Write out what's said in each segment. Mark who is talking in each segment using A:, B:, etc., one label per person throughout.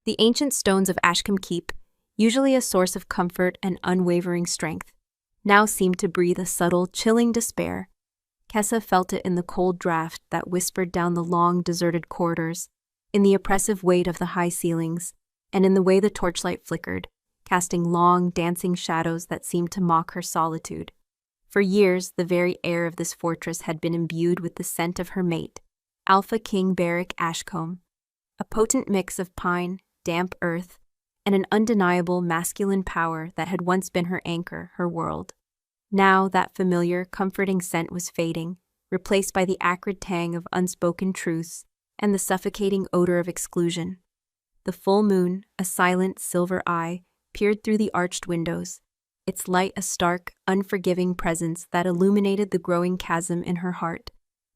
A: The ancient stones of Ashcombe Keep, usually a source of comfort and unwavering strength, now seemed to breathe a subtle, chilling despair. Kessa felt it in the cold draft that whispered down the long, deserted corridors, in the oppressive weight of the high ceilings, and in the way the torchlight flickered, casting long, dancing shadows that seemed to mock her solitude. For years, the very air of this fortress had been imbued with the scent of her mate, Alpha King Beric Ashcombe, a potent mix of pine, damp earth, and an undeniable masculine power that had once been her anchor, her world. Now that familiar, comforting scent was fading, replaced by the acrid tang of unspoken truths and the suffocating odor of exclusion. The full moon, a silent silver eye, peered through the arched windows, its light a stark, unforgiving presence that illuminated the growing chasm in her heart,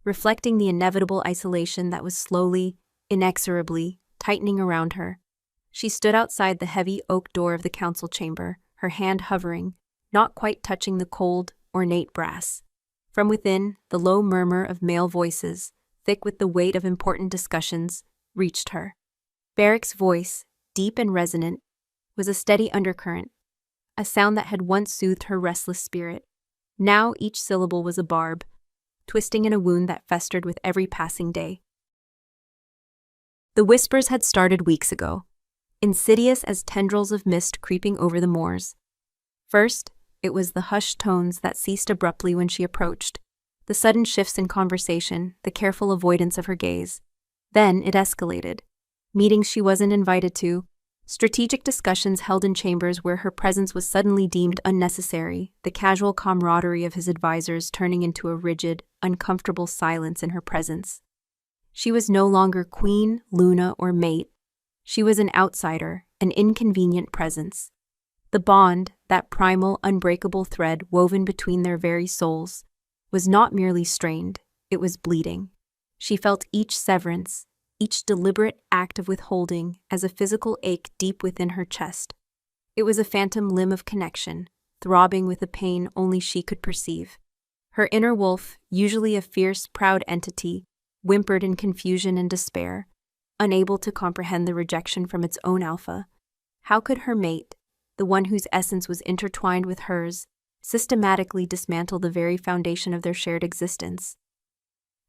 A: reflecting the inevitable isolation that was slowly, inexorably, tightening around her. She stood outside the heavy oak door of the council chamber, her hand hovering, not quite touching the cold, ornate brass. From within, the low murmur of male voices, thick with the weight of important discussions, reached her. Beric's voice, deep and resonant, was a steady undercurrent, a sound that had once soothed her restless spirit. Now each syllable was a barb, twisting in a wound that festered with every passing day. The whispers had started weeks ago, insidious as tendrils of mist creeping over the moors. First, it was the hushed tones that ceased abruptly when she approached, the sudden shifts in conversation, the careful avoidance of her gaze. Then it escalated. Meetings she wasn't invited to, strategic discussions held in chambers where her presence was suddenly deemed unnecessary, the casual camaraderie of his advisors turning into a rigid, uncomfortable silence in her presence. She was no longer queen, Luna, or mate. She was an outsider, an inconvenient presence. The bond, that primal, unbreakable thread woven between their very souls, was not merely strained, it was bleeding. She felt each severance, each deliberate act of withholding as a physical ache deep within her chest. It was a phantom limb of connection, throbbing with a pain only she could perceive. Her inner wolf, usually a fierce, proud entity, whimpered in confusion and despair, unable to comprehend the rejection from its own alpha. How could her mate, the one whose essence was intertwined with hers, systematically dismantle the very foundation of their shared existence?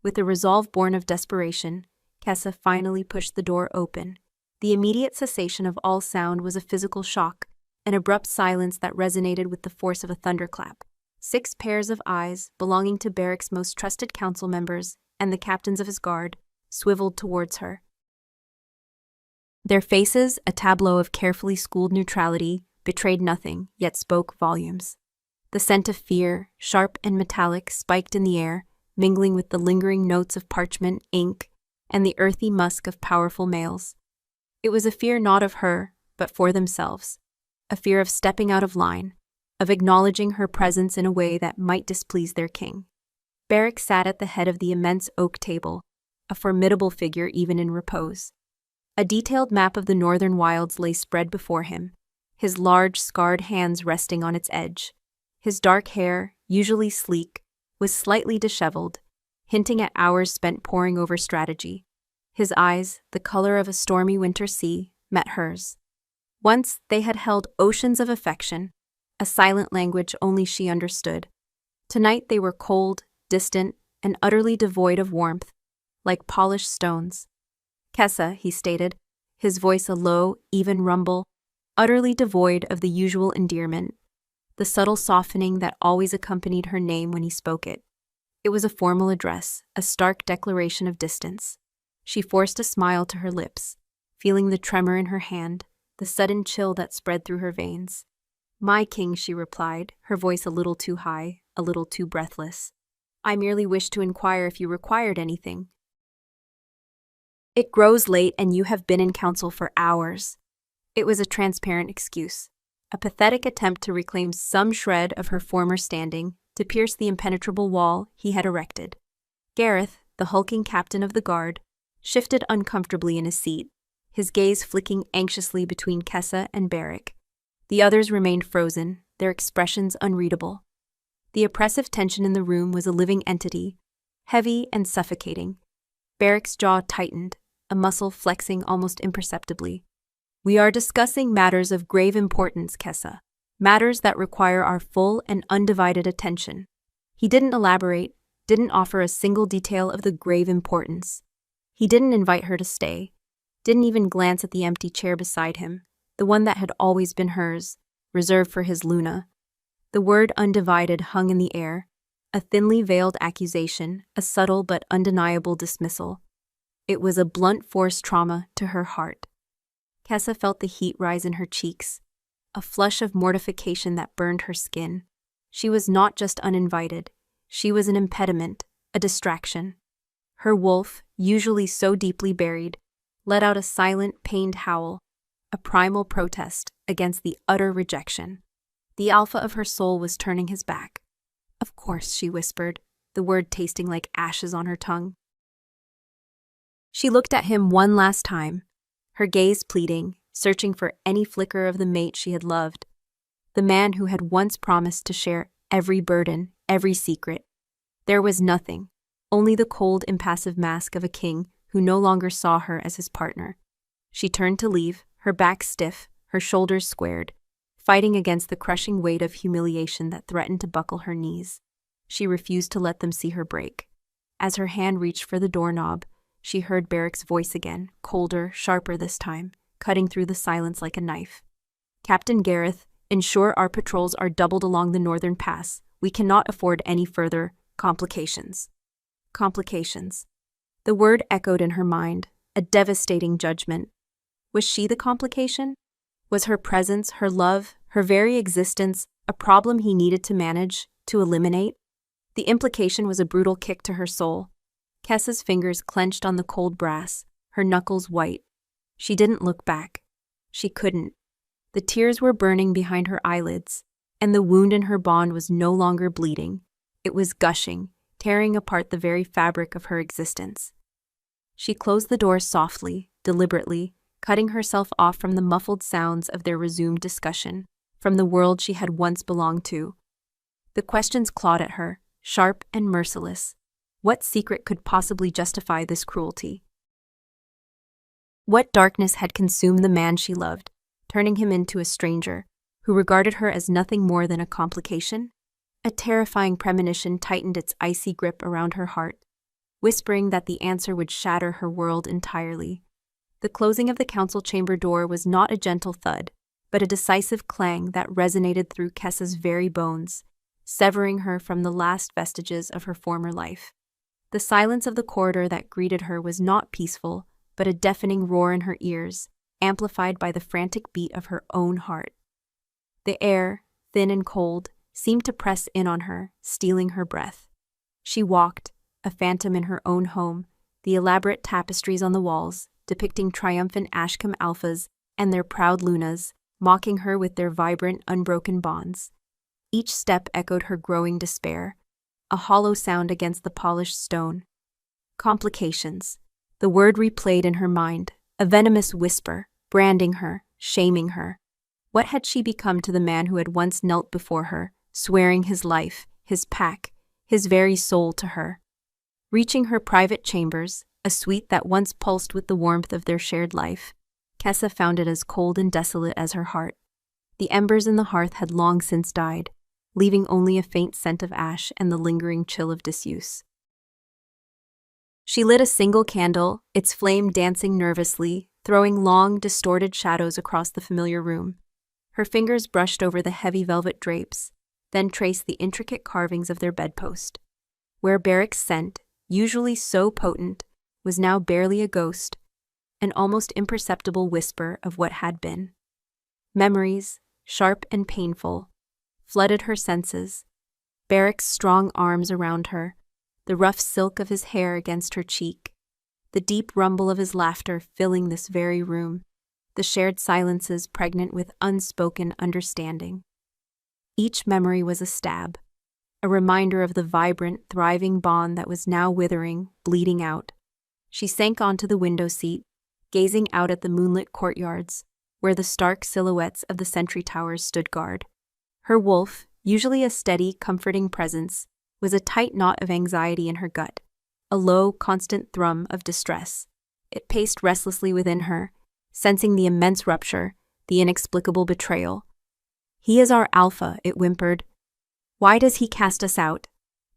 A: With a resolve born of desperation, Kessa finally pushed the door open. The immediate cessation of all sound was a physical shock, an abrupt silence that resonated with the force of a thunderclap. 6 pairs of eyes, belonging to Beric's most trusted council members and the captains of his guard, swiveled towards her. Their faces, a tableau of carefully schooled neutrality, betrayed nothing, yet spoke volumes. The scent of fear, sharp and metallic, spiked in the air, mingling with the lingering notes of parchment, ink, and the earthy musk of powerful males. It was a fear not of her, but for themselves, a fear of stepping out of line, of acknowledging her presence in a way that might displease their king. Beric sat at the head of the immense oak table, a formidable figure even in repose. A detailed map of the northern wilds lay spread before him, his large, scarred hands resting on its edge. His dark hair, usually sleek, was slightly disheveled, hinting at hours spent poring over strategy. His eyes, the color of a stormy winter sea, met hers. Once they had held oceans of affection, a silent language only she understood. Tonight they were cold, distant, and utterly devoid of warmth, like polished stones. Kessa, he stated, his voice a low, even rumble, utterly devoid of the usual endearment, the subtle softening that always accompanied her name when he spoke it. It was a formal address, a stark declaration of distance. She forced a smile to her lips, feeling the tremor in her hand, the sudden chill that spread through her veins. "My king," she replied, her voice a little too high, a little too breathless. "I merely wished to inquire if you required anything." "It grows late and you have been in council for hours." It was a transparent excuse, a pathetic attempt to reclaim some shred of her former standing, to pierce the impenetrable wall he had erected. Gareth, the hulking captain of the guard, shifted uncomfortably in his seat, his gaze flicking anxiously between Kessa and Beric. The others remained frozen, their expressions unreadable. The oppressive tension in the room was a living entity, heavy and suffocating. Beric's jaw tightened, a muscle flexing almost imperceptibly. We are discussing matters of grave importance, Kessa. Matters that require our full and undivided attention. He didn't elaborate, didn't offer a single detail of the grave importance. He didn't invite her to stay, didn't even glance at the empty chair beside him, the one that had always been hers, reserved for his Luna. The word undivided hung in the air, a thinly veiled accusation, a subtle but undeniable dismissal. It was a blunt force trauma to her heart. Kessa felt the heat rise in her cheeks, a flush of mortification that burned her skin. She was not just uninvited, she was an impediment, a distraction. Her wolf, usually so deeply buried, let out a silent, pained howl, a primal protest against the utter rejection. The alpha of her soul was turning his back. Of course, she whispered, the word tasting like ashes on her tongue. She looked at him one last time, her gaze pleading, searching for any flicker of the mate she had loved, the man who had once promised to share every burden, every secret. There was nothing, only the cold, impassive mask of a king who no longer saw her as his partner. She turned to leave, her back stiff, her shoulders squared, fighting against the crushing weight of humiliation that threatened to buckle her knees. She refused to let them see her break. As her hand reached for the doorknob, she heard Barrick's voice again, colder, sharper this time, cutting through the silence like a knife. Captain Gareth, ensure our patrols are doubled along the northern pass. We cannot afford any further complications. Complications. The word echoed in her mind, a devastating judgment. Was she the complication? Was her presence, her love, her very existence a problem he needed to manage, to eliminate? The implication was a brutal kick to her soul. Kessa's fingers clenched on the cold brass, her knuckles white. She didn't look back. She couldn't. The tears were burning behind her eyelids, and the wound in her bond was no longer bleeding. It was gushing, tearing apart the very fabric of her existence. She closed the door softly, deliberately, cutting herself off from the muffled sounds of their resumed discussion, from the world she had once belonged to. The questions clawed at her, sharp and merciless. What secret could possibly justify this cruelty? What darkness had consumed the man she loved, turning him into a stranger, who regarded her as nothing more than a complication? A terrifying premonition tightened its icy grip around her heart, whispering that the answer would shatter her world entirely. The closing of the council chamber door was not a gentle thud, but a decisive clang that resonated through Kessa's very bones, severing her from the last vestiges of her former life. The silence of the corridor that greeted her was not peaceful, but a deafening roar in her ears, amplified by the frantic beat of her own heart. The air, thin and cold, seemed to press in on her, stealing her breath. She walked, a phantom in her own home, the elaborate tapestries on the walls, depicting triumphant Ashcombe alphas and their proud lunas, mocking her with their vibrant, unbroken bonds. Each step echoed her growing despair, a hollow sound against the polished stone. Complications. The word replayed in her mind, a venomous whisper, branding her, shaming her. What had she become to the man who had once knelt before her, swearing his life, his pack, his very soul to her? Reaching her private chambers, a suite that once pulsed with the warmth of their shared life, Kessa found it as cold and desolate as her heart. The embers in the hearth had long since died, leaving only a faint scent of ash and the lingering chill of disuse. She lit a single candle, its flame dancing nervously, throwing long, distorted shadows across the familiar room. Her fingers brushed over the heavy velvet drapes, then traced the intricate carvings of their bedpost. Where Barrick's scent, usually so potent, was now barely a ghost, an almost imperceptible whisper of what had been. Memories, sharp and painful, flooded her senses. Barrick's strong arms around her, the rough silk of his hair against her cheek, the deep rumble of his laughter filling this very room, the shared silences pregnant with unspoken understanding. Each memory was a stab, a reminder of the vibrant, thriving bond that was now withering, bleeding out. She sank onto the window seat, gazing out at the moonlit courtyards, where the stark silhouettes of the sentry towers stood guard. Her wolf, usually a steady, comforting presence, was a tight knot of anxiety in her gut, a low, constant thrum of distress. It paced restlessly within her, sensing the immense rupture, the inexplicable betrayal. "He is our alpha," it whimpered. "Why does he cast us out?"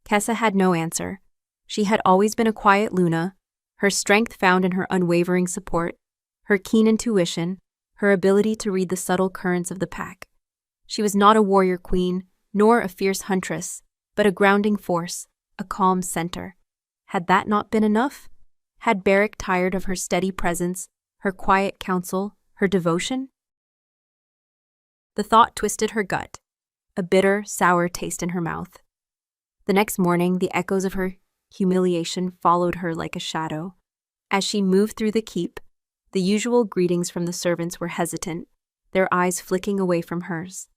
A: Kessa had no answer. She had always been a quiet Luna, her strength found in her unwavering support, her keen intuition, her ability to read the subtle currents of the pack. She was not a warrior queen, nor a fierce huntress, but a grounding force, a calm center. Had that not been enough? Had Beric tired of her steady presence, her quiet counsel, her devotion? The thought twisted her gut, a bitter, sour taste in her mouth. The next morning, the echoes of her humiliation followed her like a shadow. As she moved through the keep, the usual greetings from the servants were hesitant, their eyes flicking away from hers.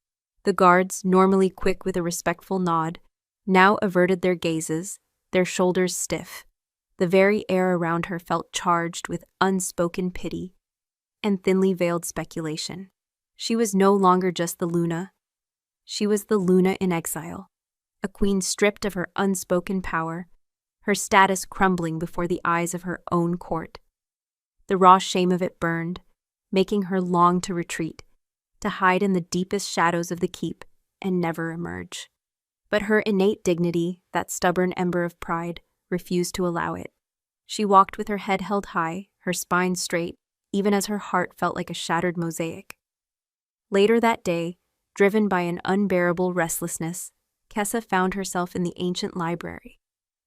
A: The guards, normally quick with a respectful nod, now averted their gazes, their shoulders stiff. The very air around her felt charged with unspoken pity and thinly veiled speculation. She was no longer just the Luna. She was the Luna in exile, a queen stripped of her unspoken power, her status crumbling before the eyes of her own court. The raw shame of it burned, making her long to retreat, to hide in the deepest shadows of the keep and never emerge. But her innate dignity, that stubborn ember of pride, refused to allow it. She walked with her head held high, her spine straight, even as her heart felt like a shattered mosaic. Later that day, driven by an unbearable restlessness, Kessa found herself in the ancient library,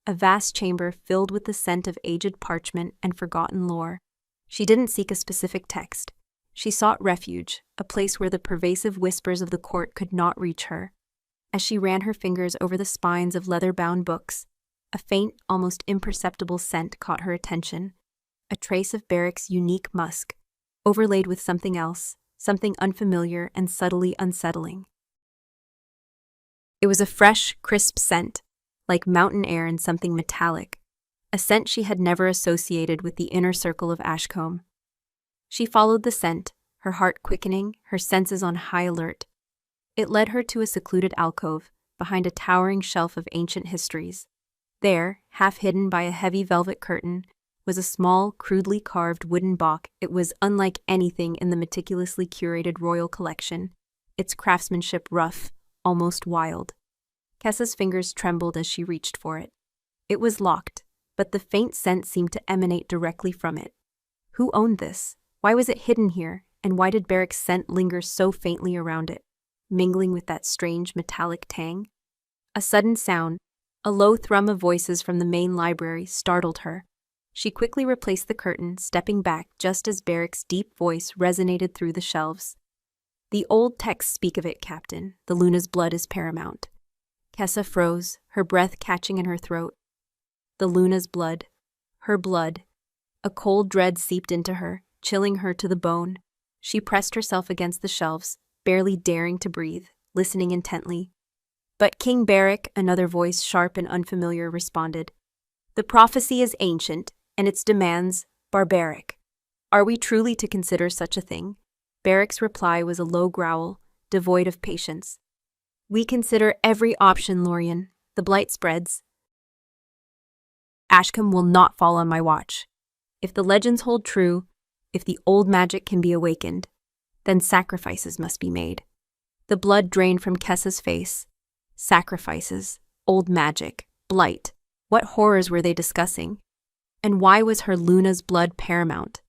A: a vast chamber filled with the scent of aged parchment and forgotten lore. She didn't seek a specific text. She sought refuge, a place where the pervasive whispers of the court could not reach her. As she ran her fingers over the spines of leather-bound books, a faint, almost imperceptible scent caught her attention, a trace of Beric's unique musk, overlaid with something else, something unfamiliar and subtly unsettling. It was a fresh, crisp scent, like mountain air and something metallic, a scent she had never associated with the inner circle of Ashcombe. She followed the scent, her heart quickening, her senses on high alert. It led her to a secluded alcove, behind a towering shelf of ancient histories. There, half hidden by a heavy velvet curtain, was a small, crudely carved wooden box. It was unlike anything in the meticulously curated royal collection, its craftsmanship rough, almost wild. Kessa's fingers trembled as she reached for it. It was locked, but the faint scent seemed to emanate directly from it. Who owned this? Why was it hidden here, and why did Beric's scent linger so faintly around it, mingling with that strange metallic tang? A sudden sound, a low thrum of voices from the main library, startled her. She quickly replaced the curtain, stepping back just as Beric's deep voice resonated through the shelves. "The old texts speak of it, Captain. The Luna's blood is paramount." Kessa froze, her breath catching in her throat. The Luna's blood. Her blood. A cold dread seeped into her, chilling her to the bone. She pressed herself against the shelves, barely daring to breathe, listening intently. "But King Beric," another voice, sharp and unfamiliar, responded. "The prophecy is ancient, and its demands barbaric. Are we truly to consider such a thing?" Beric's reply was a low growl, devoid of patience. "We consider every option, Lorien. The blight spreads. Ashcombe will not fall on my watch. If the legends hold true, if the old magic can be awakened, then sacrifices must be made." The blood drained from Kessa's face. Sacrifices, old magic, blight. What horrors were they discussing? And why was her Luna's blood paramount?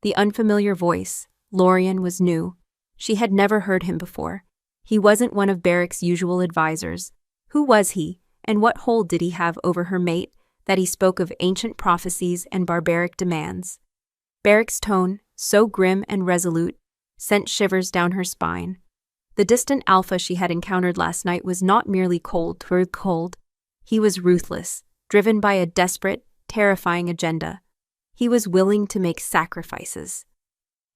A: The unfamiliar voice, Lorien, was new. She had never heard him before. He wasn't one of Beric's usual advisors. Who was he, and what hold did he have over her mate, that he spoke of ancient prophecies and barbaric demands? Beric's tone, so grim and resolute, sent shivers down her spine. The distant alpha she had encountered last night was not merely cold. He was ruthless, driven by a desperate, terrifying agenda. He was willing to make sacrifices.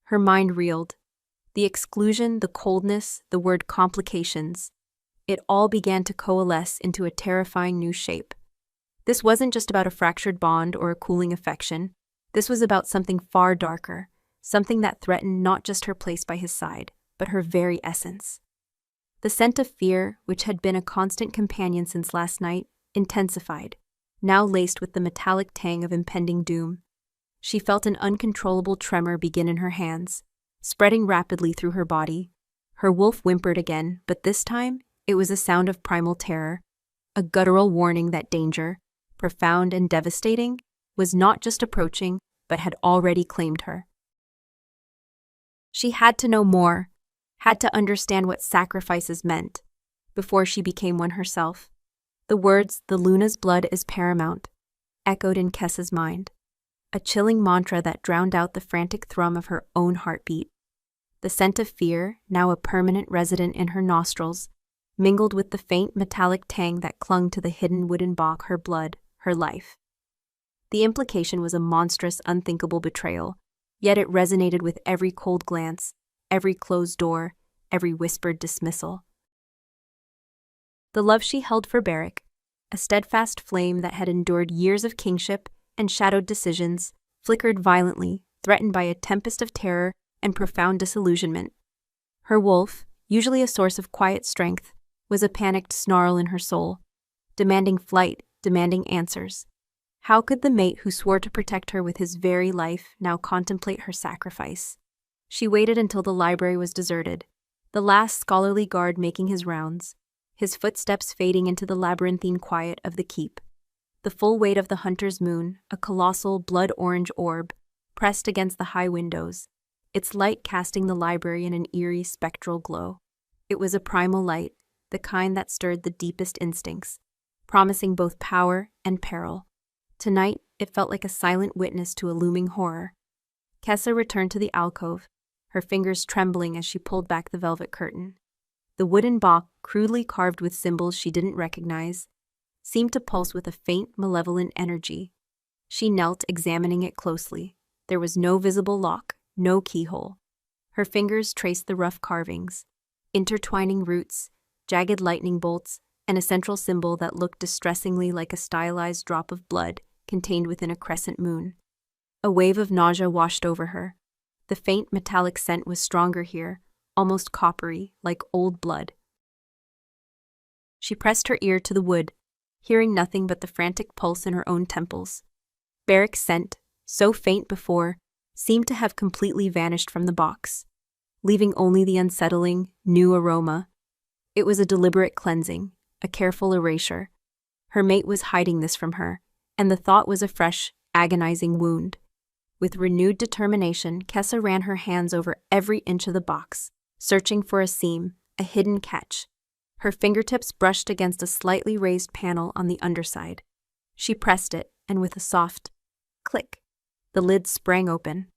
A: Her mind reeled. The exclusion, the coldness, the word complications. It all began to coalesce into a terrifying new shape. This wasn't just about a fractured bond or a cooling affection. This was about something far darker, something that threatened not just her place by his side, but her very essence. The scent of fear, which had been a constant companion since last night, intensified, now laced with the metallic tang of impending doom. She felt an uncontrollable tremor begin in her hands, spreading rapidly through her body. Her wolf whimpered again, but this time, it was a sound of primal terror, a guttural warning that danger, profound and devastating, was not just approaching, but had already claimed her. She had to know more, had to understand what sacrifices meant, before she became one herself. The words, "The Luna's blood is paramount," echoed in Kessa's mind, a chilling mantra that drowned out the frantic thrum of her own heartbeat. The scent of fear, now a permanent resident in her nostrils, mingled with the faint metallic tang that clung to the hidden wooden box, her blood, her life. The implication was a monstrous, unthinkable betrayal, yet it resonated with every cold glance, every closed door, every whispered dismissal. The love she held for Beric, a steadfast flame that had endured years of kingship and shadowed decisions, flickered violently, threatened by a tempest of terror and profound disillusionment. Her wolf, usually a source of quiet strength, was a panicked snarl in her soul, demanding flight, demanding answers. How could the mate who swore to protect her with his very life now contemplate her sacrifice? She waited until the library was deserted, the last scholarly guard making his rounds, his footsteps fading into the labyrinthine quiet of the keep. The full weight of the hunter's moon, a colossal blood-orange orb, pressed against the high windows, its light casting the library in an eerie spectral glow. It was a primal light, the kind that stirred the deepest instincts, promising both power and peril. Tonight, it felt like a silent witness to a looming horror. Kessa returned to the alcove, her fingers trembling as she pulled back the velvet curtain. The wooden box, crudely carved with symbols she didn't recognize, seemed to pulse with a faint, malevolent energy. She knelt, examining it closely. There was no visible lock, no keyhole. Her fingers traced the rough carvings, intertwining roots, jagged lightning bolts, and a central symbol that looked distressingly like a stylized drop of blood contained within a crescent moon. A wave of nausea washed over her. The faint metallic scent was stronger here, almost coppery, like old blood. She pressed her ear to the wood, hearing nothing but the frantic pulse in her own temples. Beric's scent, so faint before, seemed to have completely vanished from the box, leaving only the unsettling, new aroma. It was a deliberate cleansing, a careful erasure. Her mate was hiding this from her, and the thought was a fresh, agonizing wound. With renewed determination, Kessa ran her hands over every inch of the box, searching for a seam, a hidden catch. Her fingertips brushed against a slightly raised panel on the underside. She pressed it, and with a soft click, the lid sprang open.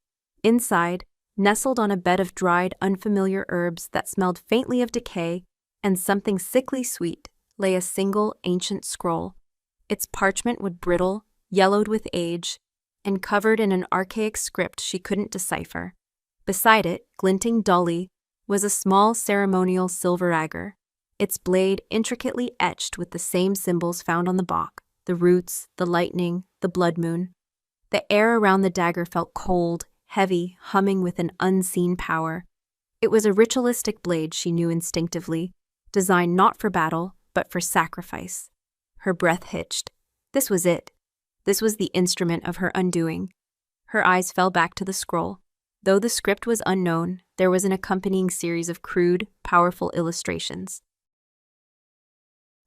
A: Inside, nestled on a bed of dried, unfamiliar herbs that smelled faintly of decay and something sickly sweet, lay a single ancient scroll. Its parchment was brittle, yellowed with age, and covered in an archaic script she couldn't decipher. Beside it, glinting dully, was a small ceremonial silver dagger, its blade intricately etched with the same symbols found on the box, the roots, the lightning, the blood moon. The air around the dagger felt cold, heavy, humming with an unseen power. It was a ritualistic blade, she knew instinctively, designed not for battle, but for sacrifice. Her breath hitched. This was it. This was the instrument of her undoing. Her eyes fell back to the scroll. Though the script was unknown, there was an accompanying series of crude, powerful illustrations.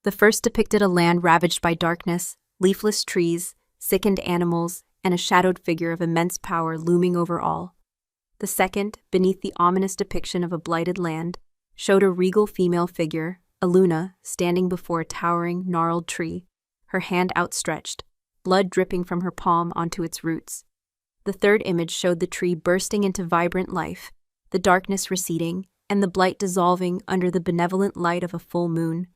A: The first depicted a land ravaged by darkness, leafless trees, sickened animals, and a shadowed figure of immense power looming over all. The second, beneath the ominous depiction of a blighted land, showed a regal female figure, a Luna, standing before a towering, gnarled tree, her hand outstretched, blood dripping from her palm onto its roots. The third image showed the tree bursting into vibrant life, the darkness receding, and the blight dissolving under the benevolent light of a full moon.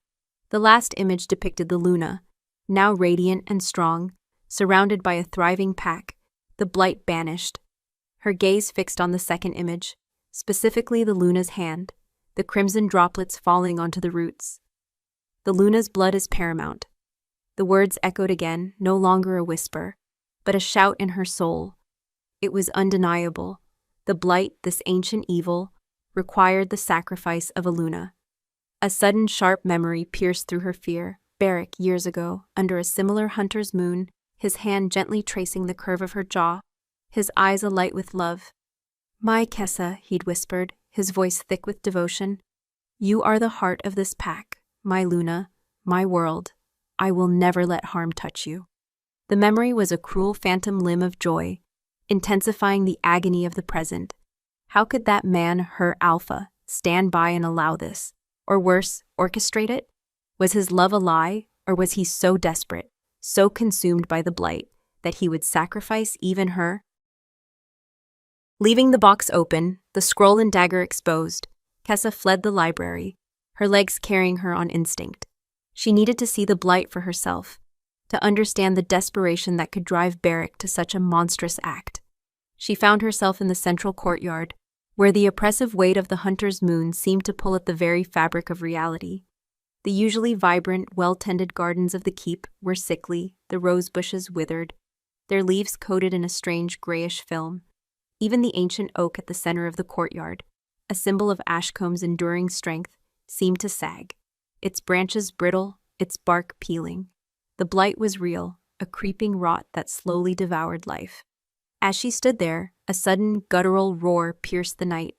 A: The last image depicted the Luna, now radiant and strong, surrounded by a thriving pack, the blight banished. Her gaze fixed on the second image, specifically the Luna's hand, the crimson droplets falling onto the roots. The Luna's blood is paramount. The words echoed again, no longer a whisper, but a shout in her soul. It was undeniable. The blight, this ancient evil, required the sacrifice of a Luna. A sudden sharp memory pierced through her fear. Beric, years ago, under a similar hunter's moon, his hand gently tracing the curve of her jaw, his eyes alight with love. "My Kessa," he'd whispered, his voice thick with devotion. "You are the heart of this pack, my Luna, my world. I will never let harm touch you." The memory was a cruel phantom limb of joy, intensifying the agony of the present. How could that man, her alpha, stand by and allow this? Or worse, orchestrate it? Was his love a lie, or was he so desperate, so consumed by the blight, that he would sacrifice even her? Leaving the box open, the scroll and dagger exposed, Kessa fled the library, her legs carrying her on instinct. She needed to see the blight for herself, to understand the desperation that could drive Barrick to such a monstrous act. She found herself in the central courtyard, where the oppressive weight of the hunter's moon seemed to pull at the very fabric of reality. The usually vibrant, well-tended gardens of the keep were sickly, the rose bushes withered, their leaves coated in a strange grayish film. Even the ancient oak at the center of the courtyard, a symbol of Ashcomb's enduring strength, seemed to sag, its branches brittle, its bark peeling. The blight was real, a creeping rot that slowly devoured life. As she stood there, a sudden guttural roar pierced the night.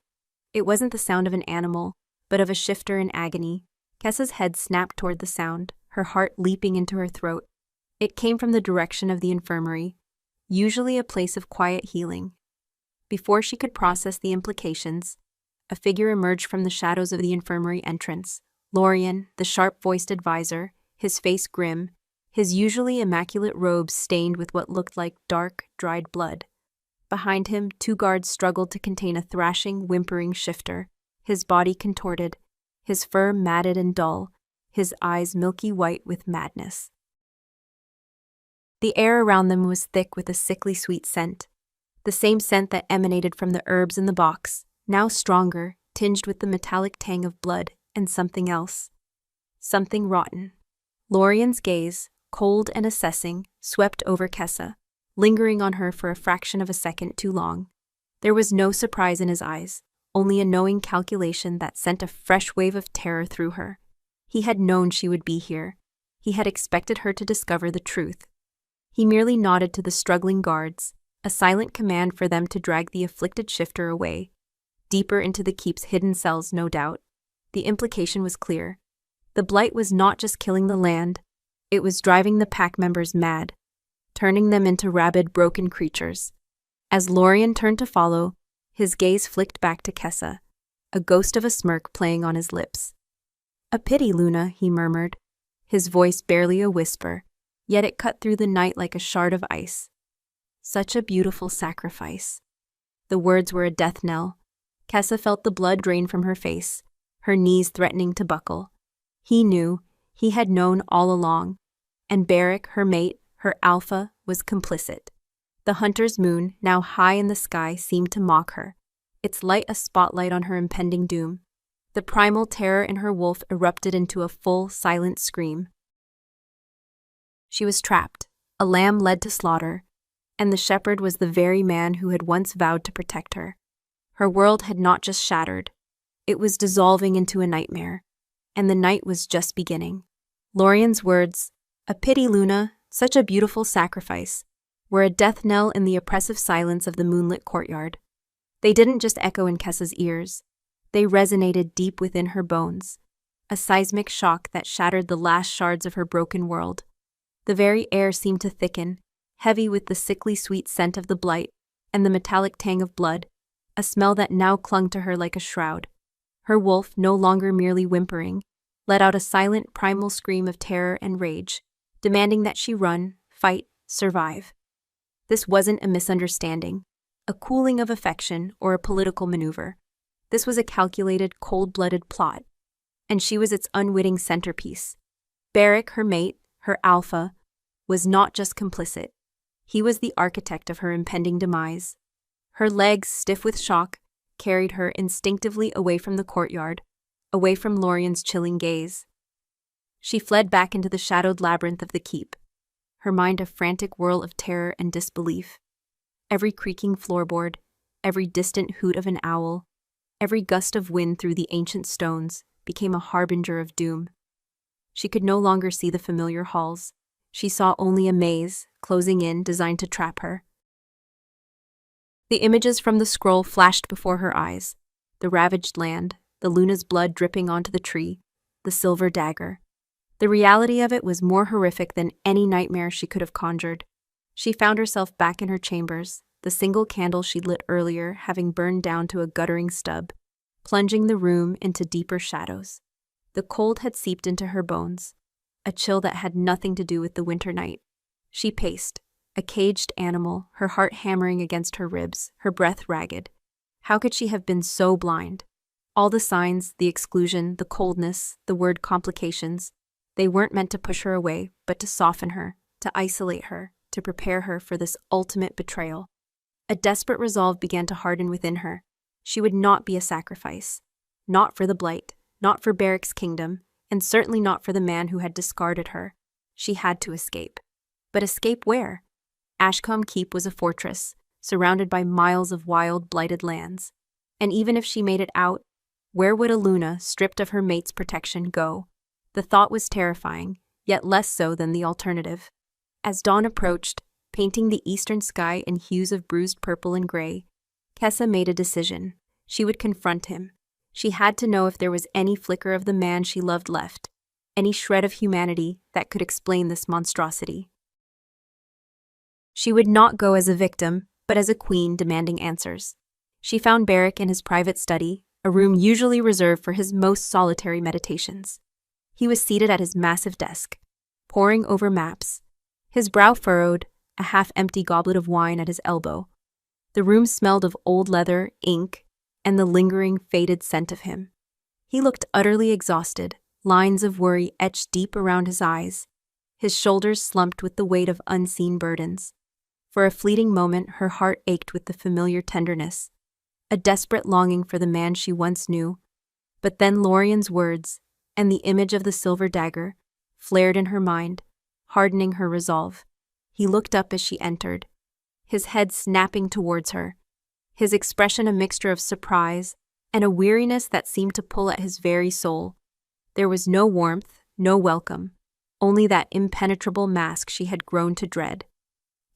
A: It wasn't the sound of an animal, but of a shifter in agony. Kessa's head snapped toward the sound, her heart leaping into her throat. It came from the direction of the infirmary, usually a place of quiet healing. Before she could process the implications, a figure emerged from the shadows of the infirmary entrance. Lorien, the sharp-voiced advisor, his face grim, his usually immaculate robes stained with what looked like dark, dried blood. Behind him, 2 guards struggled to contain a thrashing, whimpering shifter, his body contorted, his fur matted and dull, his eyes milky white with madness. The air around them was thick with a sickly sweet scent, the same scent that emanated from the herbs in the box, now stronger, tinged with the metallic tang of blood and something else. Something rotten. Lorien's gaze, cold and assessing, swept over Kessa, lingering on her for a fraction of a second too long. There was no surprise in his eyes, only a knowing calculation that sent a fresh wave of terror through her. He had known she would be here. He had expected her to discover the truth. He merely nodded to the struggling guards, a silent command for them to drag the afflicted shifter away, deeper into the keep's hidden cells, no doubt. The implication was clear. The blight was not just killing the land, it was driving the pack members mad, turning them into rabid, broken creatures. As Lorien turned to follow, his gaze flicked back to Kessa, a ghost of a smirk playing on his lips. "A pity, Luna," he murmured, his voice barely a whisper, yet it cut through the night like a shard of ice. "Such a beautiful sacrifice." The words were a death knell. Kessa felt the blood drain from her face, her knees threatening to buckle. He knew, he had known all along, and Barrick, her mate, her alpha, was complicit. The hunter's moon, now high in the sky, seemed to mock her, its light a spotlight on her impending doom. The primal terror in her wolf erupted into a full, silent scream. She was trapped, a lamb led to slaughter, and the shepherd was the very man who had once vowed to protect her. Her world had not just shattered, it was dissolving into a nightmare, and the night was just beginning. Lorien's words, "A pity, Luna, such a beautiful sacrifice," were a death knell in the oppressive silence of the moonlit courtyard. They didn't just echo in Kessa's ears, they resonated deep within her bones, a seismic shock that shattered the last shards of her broken world. The very air seemed to thicken, heavy with the sickly sweet scent of the blight and the metallic tang of blood, a smell that now clung to her like a shroud. Her wolf, no longer merely whimpering, let out a silent primal scream of terror and rage, demanding that she run, fight, survive. This wasn't a misunderstanding, a cooling of affection, or a political maneuver. This was a calculated, cold-blooded plot, and she was its unwitting centerpiece. Barrick, her mate, her alpha, was not just complicit. He was the architect of her impending demise. Her legs, stiff with shock, carried her instinctively away from the courtyard, away from Lorien's chilling gaze. She fled back into the shadowed labyrinth of the keep, her mind a frantic whirl of terror and disbelief. Every creaking floorboard, every distant hoot of an owl, every gust of wind through the ancient stones became a harbinger of doom. She could no longer see the familiar halls. She saw only a maze, closing in, designed to trap her. The images from the scroll flashed before her eyes. The ravaged land, the Luna's blood dripping onto the tree, the silver dagger. The reality of it was more horrific than any nightmare she could have conjured. She found herself back in her chambers, the single candle she'd lit earlier having burned down to a guttering stub, plunging the room into deeper shadows. The cold had seeped into her bones, a chill that had nothing to do with the winter night. She paced, a caged animal, her heart hammering against her ribs, her breath ragged. How could she have been so blind? All the signs, the exclusion, the coldness, the word complications, they weren't meant to push her away, but to soften her, to isolate her, to prepare her for this ultimate betrayal. A desperate resolve began to harden within her. She would not be a sacrifice. Not for the blight, not for Barrick's kingdom, and certainly not for the man who had discarded her. She had to escape. But escape where? Ashcombe Keep was a fortress, surrounded by miles of wild, blighted lands. And even if she made it out, where would a Luna, stripped of her mate's protection, go? The thought was terrifying, yet less so than the alternative. As dawn approached, painting the eastern sky in hues of bruised purple and gray, Kessa made a decision. She would confront him. She had to know if there was any flicker of the man she loved left, any shred of humanity that could explain this monstrosity. She would not go as a victim, but as a queen demanding answers. She found Barrick in his private study, a room usually reserved for his most solitary meditations. He was seated at his massive desk, poring over maps, his brow furrowed, a half-empty goblet of wine at his elbow. The room smelled of old leather, ink, and the lingering, faded scent of him. He looked utterly exhausted, lines of worry etched deep around his eyes, his shoulders slumped with the weight of unseen burdens. For a fleeting moment, her heart ached with the familiar tenderness, a desperate longing for the man she once knew. But then Lorien's words, and the image of the silver dagger, flared in her mind, hardening her resolve. He looked up as she entered, his head snapping towards her, his expression a mixture of surprise and a weariness that seemed to pull at his very soul. There was no warmth, no welcome, only that impenetrable mask she had grown to dread.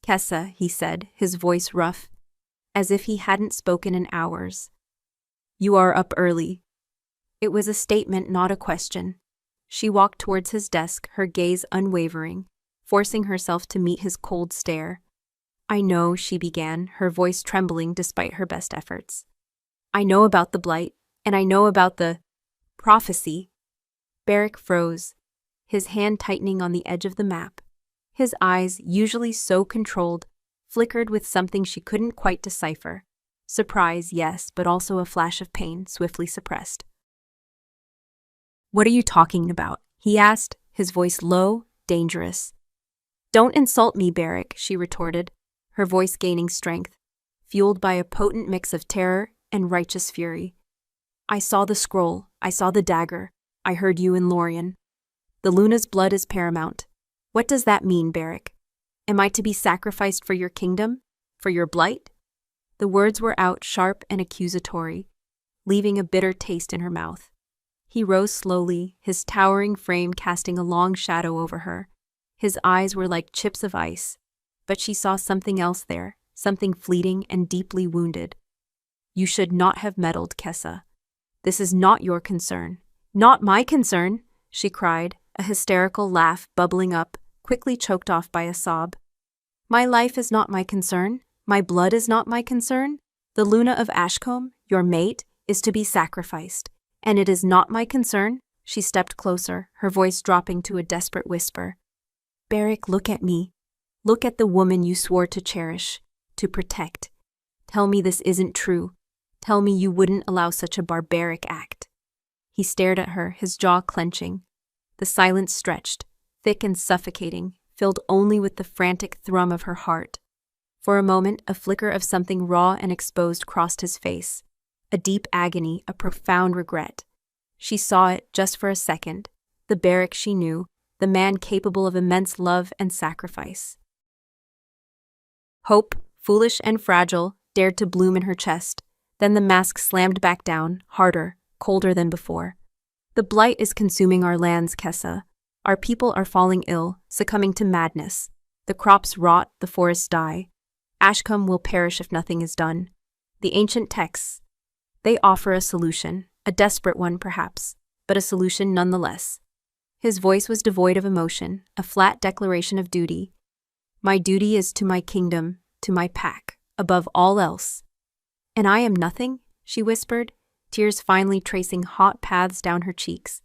A: "Kessa," he said, his voice rough, as if he hadn't spoken in hours. "You are up early." It was a statement, not a question. She walked towards his desk, her gaze unwavering, forcing herself to meet his cold stare. "I know," she began, her voice trembling despite her best efforts. "I know about the blight, and I know about the prophecy." Barrick froze, his hand tightening on the edge of the map. His eyes, usually so controlled, flickered with something she couldn't quite decipher. Surprise, yes, but also a flash of pain, swiftly suppressed. "What are you talking about?" he asked, his voice low, dangerous. "Don't insult me, Barrick," she retorted, her voice gaining strength, fueled by a potent mix of terror and righteous fury. "I saw the scroll, I saw the dagger, I heard you and Lorien. The Luna's blood is paramount. What does that mean, Barrick? Am I to be sacrificed for your kingdom? For your blight?" The words were out, sharp and accusatory, leaving a bitter taste in her mouth. He rose slowly, his towering frame casting a long shadow over her. His eyes were like chips of ice, but she saw something else there, something fleeting and deeply wounded. "You should not have meddled, Kessa. This is not your concern." "Not my concern!" she cried, a hysterical laugh bubbling up, quickly choked off by a sob. "My life is not my concern. My blood is not my concern. The Luna of Ashcombe, your mate, is to be sacrificed. And it is not my concern." She stepped closer, her voice dropping to a desperate whisper. "Barrick, look at me. Look at the woman you swore to cherish, to protect. Tell me this isn't true. Tell me you wouldn't allow such a barbaric act." He stared at her, his jaw clenching. The silence stretched, thick and suffocating, filled only with the frantic thrum of her heart. For a moment, a flicker of something raw and exposed crossed his face. A deep agony, a profound regret. She saw it just for a second. The Barrick she knew, the man capable of immense love and sacrifice. Hope, foolish and fragile, dared to bloom in her chest. Then the mask slammed back down, harder, colder than before. "The blight is consuming our lands, Kessa. Our people are falling ill, succumbing to madness. The crops rot, the forests die. Ashcombe will perish if nothing is done. The ancient texts, they offer a solution, a desperate one perhaps, but a solution nonetheless. His voice was devoid of emotion, a flat declaration of duty. My duty is to my kingdom, to my pack, above all else. And I am nothing? She whispered, tears finally tracing hot paths down her cheeks.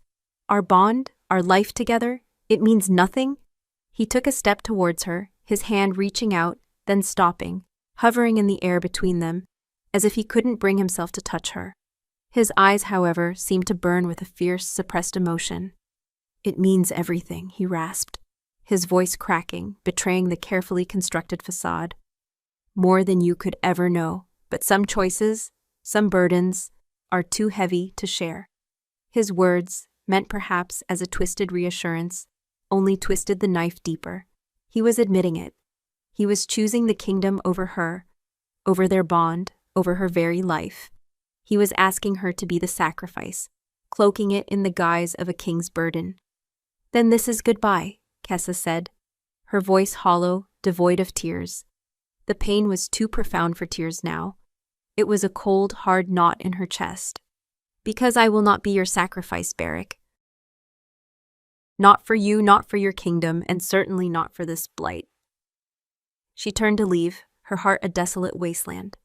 A: Our bond, our life together, it means nothing? He took a step towards her, his hand reaching out, then stopping, hovering in the air between them, as if he couldn't bring himself to touch her. His eyes, however, seemed to burn with a fierce, suppressed emotion. It means everything, he rasped, his voice cracking, betraying the carefully constructed facade. More than you could ever know, but some choices, some burdens, are too heavy to share. His words, meant perhaps as a twisted reassurance, only twisted the knife deeper. He was admitting it. He was choosing the kingdom over her, over their bond, over her very life. He was asking her to be the sacrifice, cloaking it in the guise of a king's burden. Then this is goodbye, Kessa said, her voice hollow, devoid of tears. The pain was too profound for tears now. It was a cold, hard knot in her chest. Because I will not be your sacrifice, Beric. Not for you, not for your kingdom, and certainly not for this blight. She turned to leave, her heart a desolate wasteland.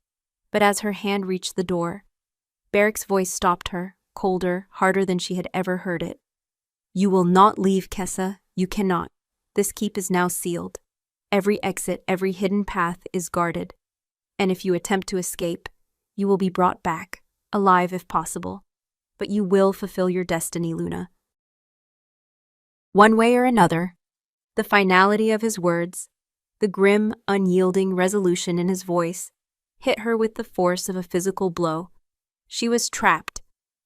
A: But as her hand reached the door, Beric's voice stopped her, colder, harder than she had ever heard it. You will not leave, Kessa. You cannot. This keep is now sealed. Every exit, every hidden path is guarded. And if you attempt to escape, you will be brought back, alive if possible. But you will fulfill your destiny, Luna. One way or another. The finality of his words, the grim, unyielding resolution in his voice, hit her with the force of a physical blow. She was trapped,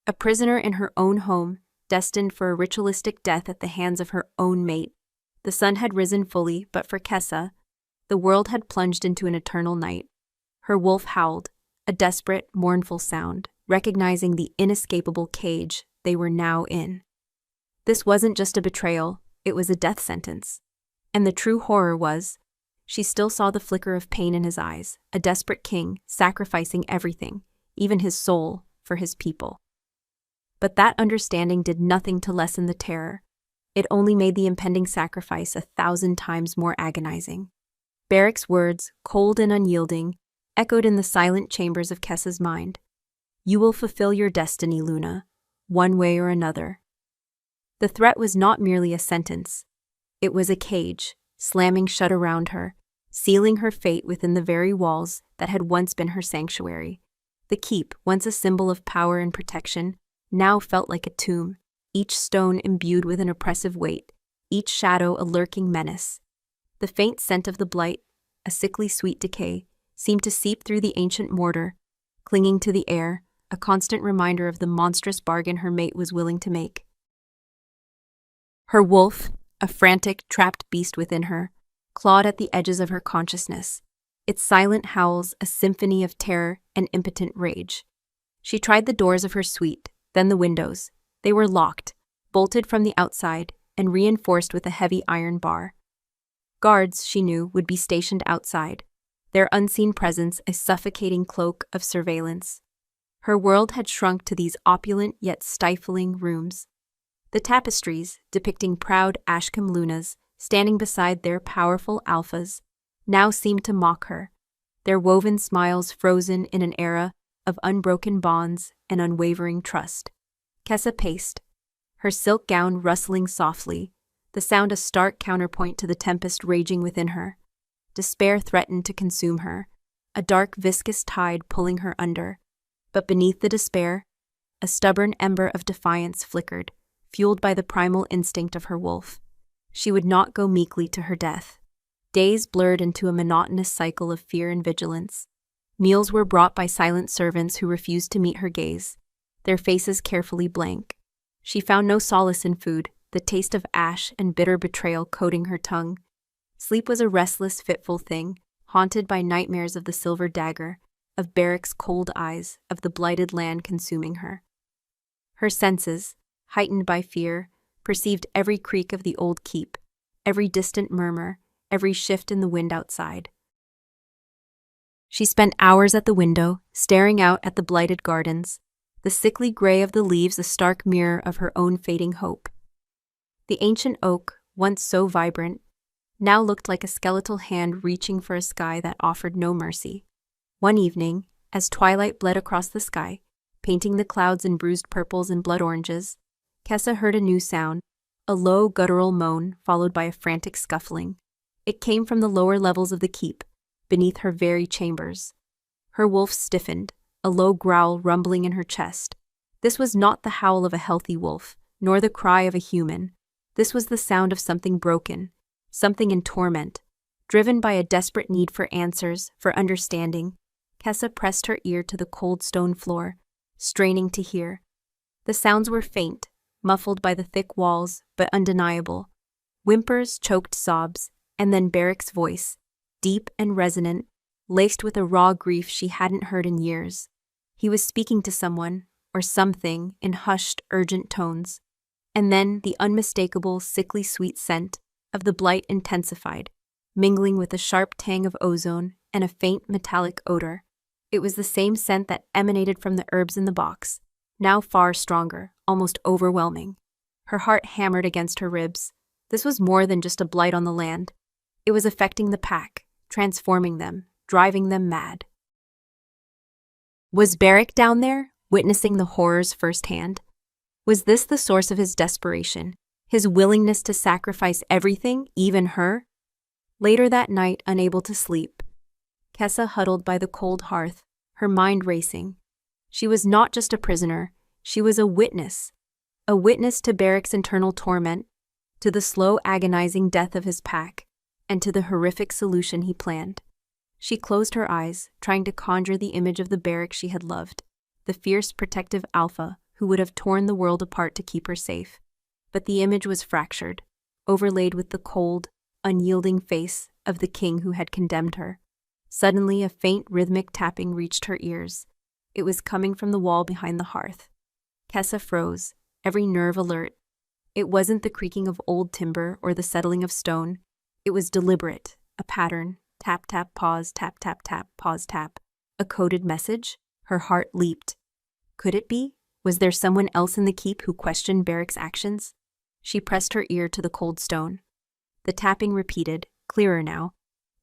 A: a prisoner in her own home, destined for a ritualistic death at the hands of her own mate. The sun had risen fully, but for Kessa, the world had plunged into an eternal night. Her wolf howled, a desperate, mournful sound, recognizing the inescapable cage they were now in. This wasn't just a betrayal, it was a death sentence. And the true horror was, she still saw the flicker of pain in his eyes, a desperate king sacrificing everything, even his soul, for his people. But that understanding did nothing to lessen the terror. It only made the impending sacrifice 1,000 times more agonizing. Beric's words, cold and unyielding, echoed in the silent chambers of Kessa's mind. You will fulfill your destiny, Luna, one way or another. The threat was not merely a sentence. It was a cage, slamming shut around her, sealing her fate within the very walls that had once been her sanctuary. The keep, once a symbol of power and protection, now felt like a tomb, each stone imbued with an oppressive weight, each shadow a lurking menace. The faint scent of the blight, a sickly sweet decay, seemed to seep through the ancient mortar, clinging to the air, a constant reminder of the monstrous bargain her mate was willing to make. Her wolf, a frantic, trapped beast within her, clawed at the edges of her consciousness, its silent howls a symphony of terror and impotent rage. She tried the doors of her suite, then the windows. They were locked, bolted from the outside, and reinforced with a heavy iron bar. Guards, she knew, would be stationed outside, their unseen presence a suffocating cloak of surveillance. Her world had shrunk to these opulent yet stifling rooms. The tapestries, depicting proud Ashcombe Lunas standing beside their powerful alphas, now seemed to mock her, their woven smiles frozen in an era of unbroken bonds and unwavering trust. Kessa paced, her silk gown rustling softly, the sound a stark counterpoint to the tempest raging within her. Despair threatened to consume her, a dark viscous tide pulling her under. But beneath the despair, a stubborn ember of defiance flickered, fueled by the primal instinct of her wolf. She would not go meekly to her death. Days blurred into a monotonous cycle of fear and vigilance. Meals were brought by silent servants who refused to meet her gaze, their faces carefully blank. She found no solace in food, the taste of ash and bitter betrayal coating her tongue. Sleep was a restless, fitful thing, haunted by nightmares of the silver dagger, of Beric's cold eyes, of the blighted land consuming her. Her senses, heightened by fear, perceived every creak of the old keep, every distant murmur, every shift in the wind outside. She spent hours at the window, staring out at the blighted gardens, the sickly gray of the leaves a stark mirror of her own fading hope. The ancient oak, once so vibrant, now looked like a skeletal hand reaching for a sky that offered no mercy. One evening, as twilight bled across the sky, painting the clouds in bruised purples and blood oranges, Kessa heard a new sound, a low guttural moan followed by a frantic scuffling. It came from the lower levels of the keep, beneath her very chambers. Her wolf stiffened, a low growl rumbling in her chest. This was not the howl of a healthy wolf, nor the cry of a human. This was the sound of something broken, something in torment. Driven by a desperate need for answers, for understanding, Kessa pressed her ear to the cold stone floor, straining to hear. The sounds were faint, muffled by the thick walls, but undeniable. Whimpers, choked sobs, and then Barrick's voice, deep and resonant, laced with a raw grief she hadn't heard in years. He was speaking to someone, or something, in hushed, urgent tones. And then the unmistakable, sickly sweet scent of the blight intensified, mingling with a sharp tang of ozone and a faint metallic odor. It was the same scent that emanated from the herbs in the box, now far stronger, almost overwhelming. Her heart hammered against her ribs. This was more than just a blight on the land. It was affecting the pack, transforming them, driving them mad. Was Barrick down there, witnessing the horrors firsthand? Was this the source of his desperation, his willingness to sacrifice everything, even her? Later that night, unable to sleep, Kessa huddled by the cold hearth, her mind racing. She was not just a prisoner, she was a witness to Barrick's internal torment, to the slow, agonizing death of his pack, and to the horrific solution he planned. She closed her eyes, trying to conjure the image of the Barrick she had loved, the fierce, protective alpha who would have torn the world apart to keep her safe. But the image was fractured, overlaid with the cold, unyielding face of the king who had condemned her. Suddenly, a faint, rhythmic tapping reached her ears. It was coming from the wall behind the hearth. Kessa froze, every nerve alert. It wasn't the creaking of old timber or the settling of stone. It was deliberate, a pattern, tap, tap, pause, tap, tap, tap, pause, tap. A coded message? Her heart leaped. Could it be? Was there someone else in the keep who questioned Barrick's actions? She pressed her ear to the cold stone. The tapping repeated, clearer now.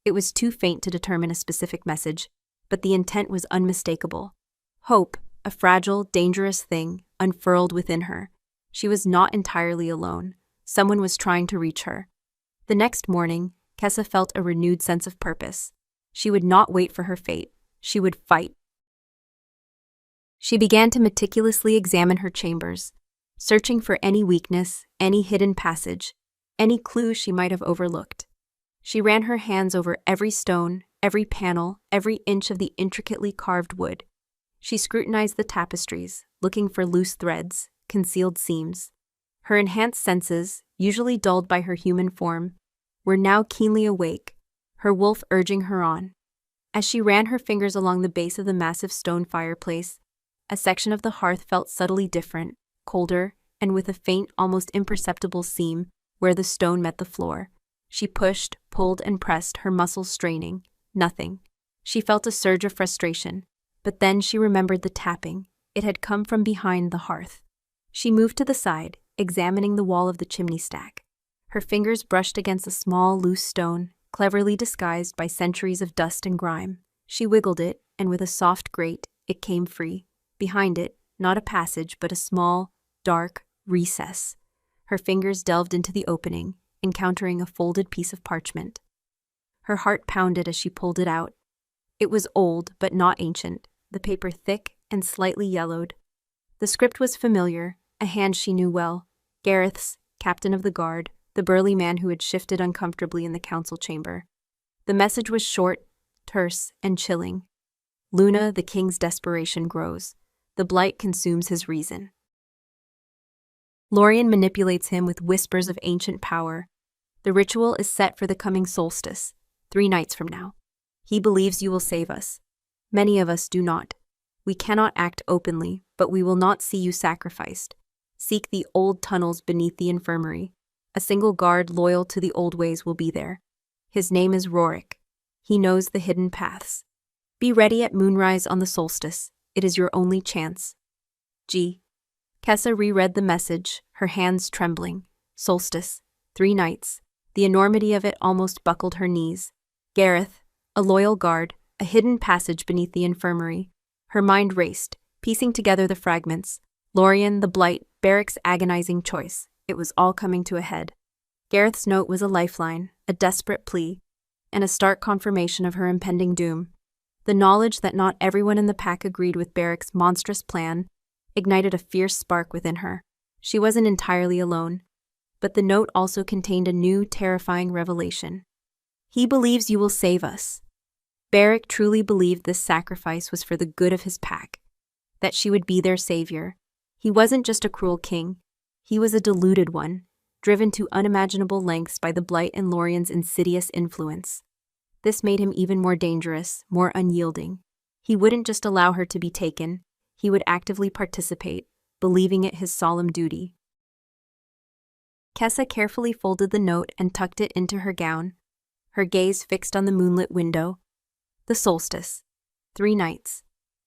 A: It was too faint to determine a specific message, but the intent was unmistakable. Hope, a fragile, dangerous thing, unfurled within her. She was not entirely alone. Someone was trying to reach her. The next morning, Kessa felt a renewed sense of purpose. She would not wait for her fate. She would fight. She began to meticulously examine her chambers, searching for any weakness, any hidden passage, any clue she might have overlooked. She ran her hands over every stone, every panel, every inch of the intricately carved wood. She scrutinized the tapestries, looking for loose threads, concealed seams. Her enhanced senses, usually dulled by her human form, were now keenly awake, her wolf urging her on. As she ran her fingers along the base of the massive stone fireplace, a section of the hearth felt subtly different, colder, and with a faint, almost imperceptible seam where the stone met the floor. She pushed, pulled, and pressed, her muscles straining. Nothing. She felt a surge of frustration, but then she remembered the tapping. It had come from behind the hearth. She moved to the side, examining the wall of the chimney stack. Her fingers brushed against a small, loose stone, cleverly disguised by centuries of dust and grime. She wiggled it, and with a soft grate, it came free. Behind it, not a passage, but a small, dark recess. Her fingers delved into the opening, encountering a folded piece of parchment. Her heart pounded as she pulled it out. It was old, but not ancient, the paper thick and slightly yellowed. The script was familiar, a hand she knew well, Gareth's, captain of the guard, the burly man who had shifted uncomfortably in the council chamber. The message was short, terse, and chilling. Luna, the king's desperation grows. The blight consumes his reason. Lorien manipulates him with whispers of ancient power. The ritual is set for the coming solstice, 3 nights from now. He believes you will save us. Many of us do not. We cannot act openly, but we will not see you sacrificed. Seek the old tunnels beneath the infirmary. A single guard loyal to the old ways will be there. His name is Rorik. He knows the hidden paths. Be ready at moonrise on the solstice. It is your only chance. G. Kessa reread the message, her hands trembling. Solstice. 3 nights. The enormity of it almost buckled her knees. Gareth, a loyal guard, a hidden passage beneath the infirmary. Her mind raced, piecing together the fragments. Lorien, the blight, Barrick's agonizing choice. It was all coming to a head. Gareth's note was a lifeline, a desperate plea, and a stark confirmation of her impending doom. The knowledge that not everyone in the pack agreed with Barrick's monstrous plan ignited a fierce spark within her. She wasn't entirely alone, but the note also contained a new, terrifying revelation. He believes you will save us. Barrick truly believed this sacrifice was for the good of his pack, that she would be their savior. He wasn't just a cruel king, he was a deluded one, driven to unimaginable lengths by the blight and Lorien's insidious influence. This made him even more dangerous, more unyielding. He wouldn't just allow her to be taken, he would actively participate, believing it his solemn duty. Kessa carefully folded the note and tucked it into her gown, her gaze fixed on the moonlit window. The solstice. 3 nights.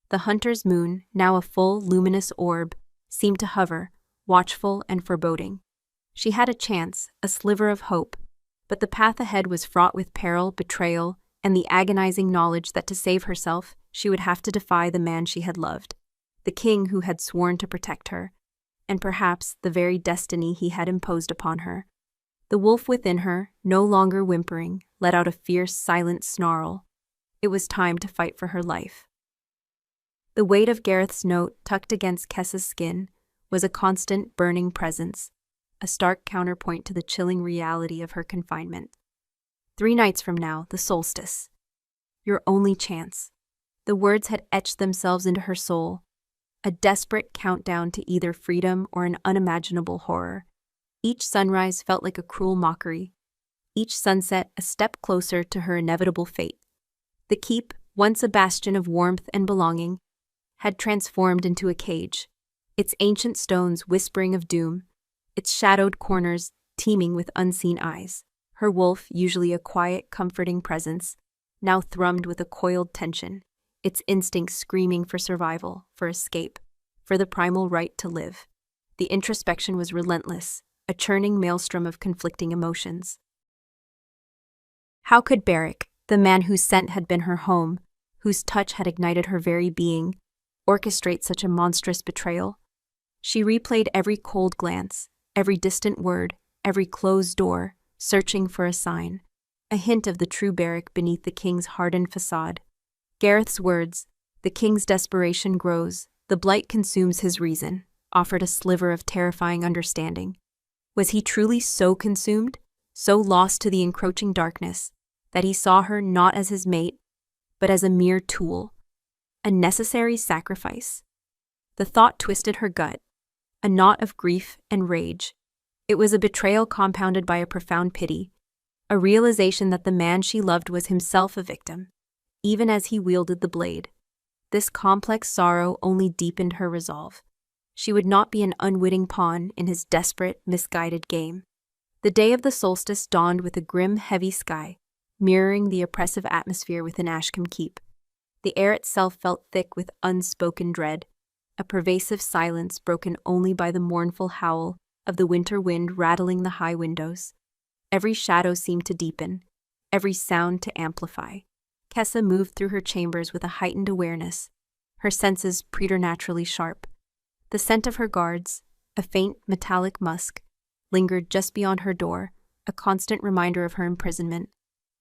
A: The hunter's moon, now a full, luminous orb, seemed to hover, watchful and foreboding. She had a chance, a sliver of hope, but the path ahead was fraught with peril, betrayal, and the agonizing knowledge that to save herself, she would have to defy the man she had loved, the king who had sworn to protect her, and perhaps the very destiny he had imposed upon her. The wolf within her, no longer whimpering, let out a fierce, silent snarl. It was time to fight for her life. The weight of Gareth's note, tucked against Kessa's skin, was a constant, burning presence, a stark counterpoint to the chilling reality of her confinement. 3 nights from now, the solstice. Your only chance. The words had etched themselves into her soul, a desperate countdown to either freedom or an unimaginable horror. Each sunrise felt like a cruel mockery, each sunset a step closer to her inevitable fate. The keep, once a bastion of warmth and belonging, had transformed into a cage, its ancient stones whispering of doom, its shadowed corners teeming with unseen eyes. Her wolf, usually a quiet, comforting presence, now thrummed with a coiled tension, its instincts screaming for survival, for escape, for the primal right to live. The introspection was relentless, a churning maelstrom of conflicting emotions. How could Barrick, the man whose scent had been her home, whose touch had ignited her very being, orchestrate such a monstrous betrayal? She replayed every cold glance, every distant word, every closed door, searching for a sign, a hint of the true Barrick beneath the king's hardened facade. Gareth's words, "The king's desperation grows, the blight consumes his reason," offered a sliver of terrifying understanding. Was he truly so consumed, so lost to the encroaching darkness, that he saw her not as his mate, but as a mere tool, a necessary sacrifice? The thought twisted her gut, a knot of grief and rage. It was a betrayal compounded by a profound pity, a realization that the man she loved was himself a victim, even as he wielded the blade. This complex sorrow only deepened her resolve. She would not be an unwitting pawn in his desperate, misguided game. The day of the solstice dawned with a grim, heavy sky, mirroring the oppressive atmosphere within Ashcombe Keep. The air itself felt thick with unspoken dread, a pervasive silence broken only by the mournful howl of the winter wind rattling the high windows. Every shadow seemed to deepen, every sound to amplify. Kessa moved through her chambers with a heightened awareness, her senses preternaturally sharp. The scent of her guards, a faint metallic musk, lingered just beyond her door, a constant reminder of her imprisonment.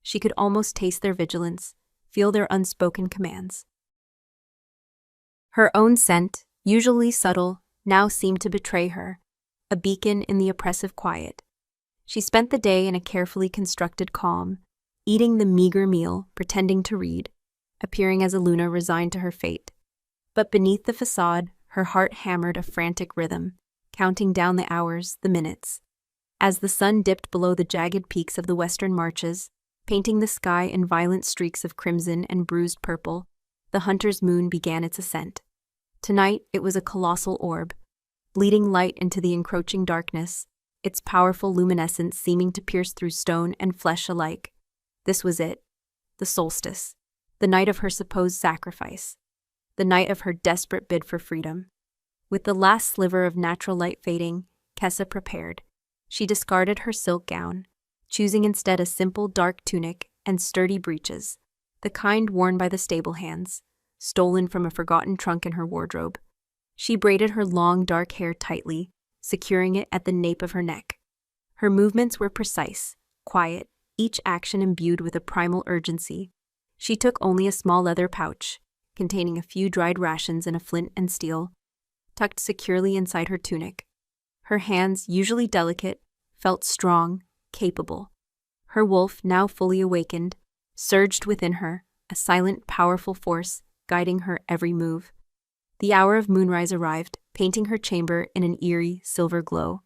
A: She could almost taste their vigilance, feel their unspoken commands. Her own scent, usually subtle, now seemed to betray her, a beacon in the oppressive quiet. She spent the day in a carefully constructed calm, eating the meager meal, pretending to read, appearing as a Luna resigned to her fate. But beneath the facade, her heart hammered a frantic rhythm, counting down the hours, the minutes. As the sun dipped below the jagged peaks of the western marches, painting the sky in violent streaks of crimson and bruised purple, the hunter's moon began its ascent. Tonight it was a colossal orb, bleeding light into the encroaching darkness, its powerful luminescence seeming to pierce through stone and flesh alike. This was it, the solstice, the night of her supposed sacrifice, the night of her desperate bid for freedom. With the last sliver of natural light fading, Kessa prepared. She discarded her silk gown, choosing instead a simple dark tunic and sturdy breeches, the kind worn by the stable hands, stolen from a forgotten trunk in her wardrobe. She braided her long dark hair tightly, securing it at the nape of her neck. Her movements were precise, quiet, each action imbued with a primal urgency. She took only a small leather pouch, containing a few dried rations and a flint and steel, tucked securely inside her tunic. Her hands, usually delicate, felt strong, capable. Her wolf, now fully awakened, surged within her, a silent, powerful force guiding her every move. The hour of moonrise arrived, painting her chamber in an eerie, silver glow.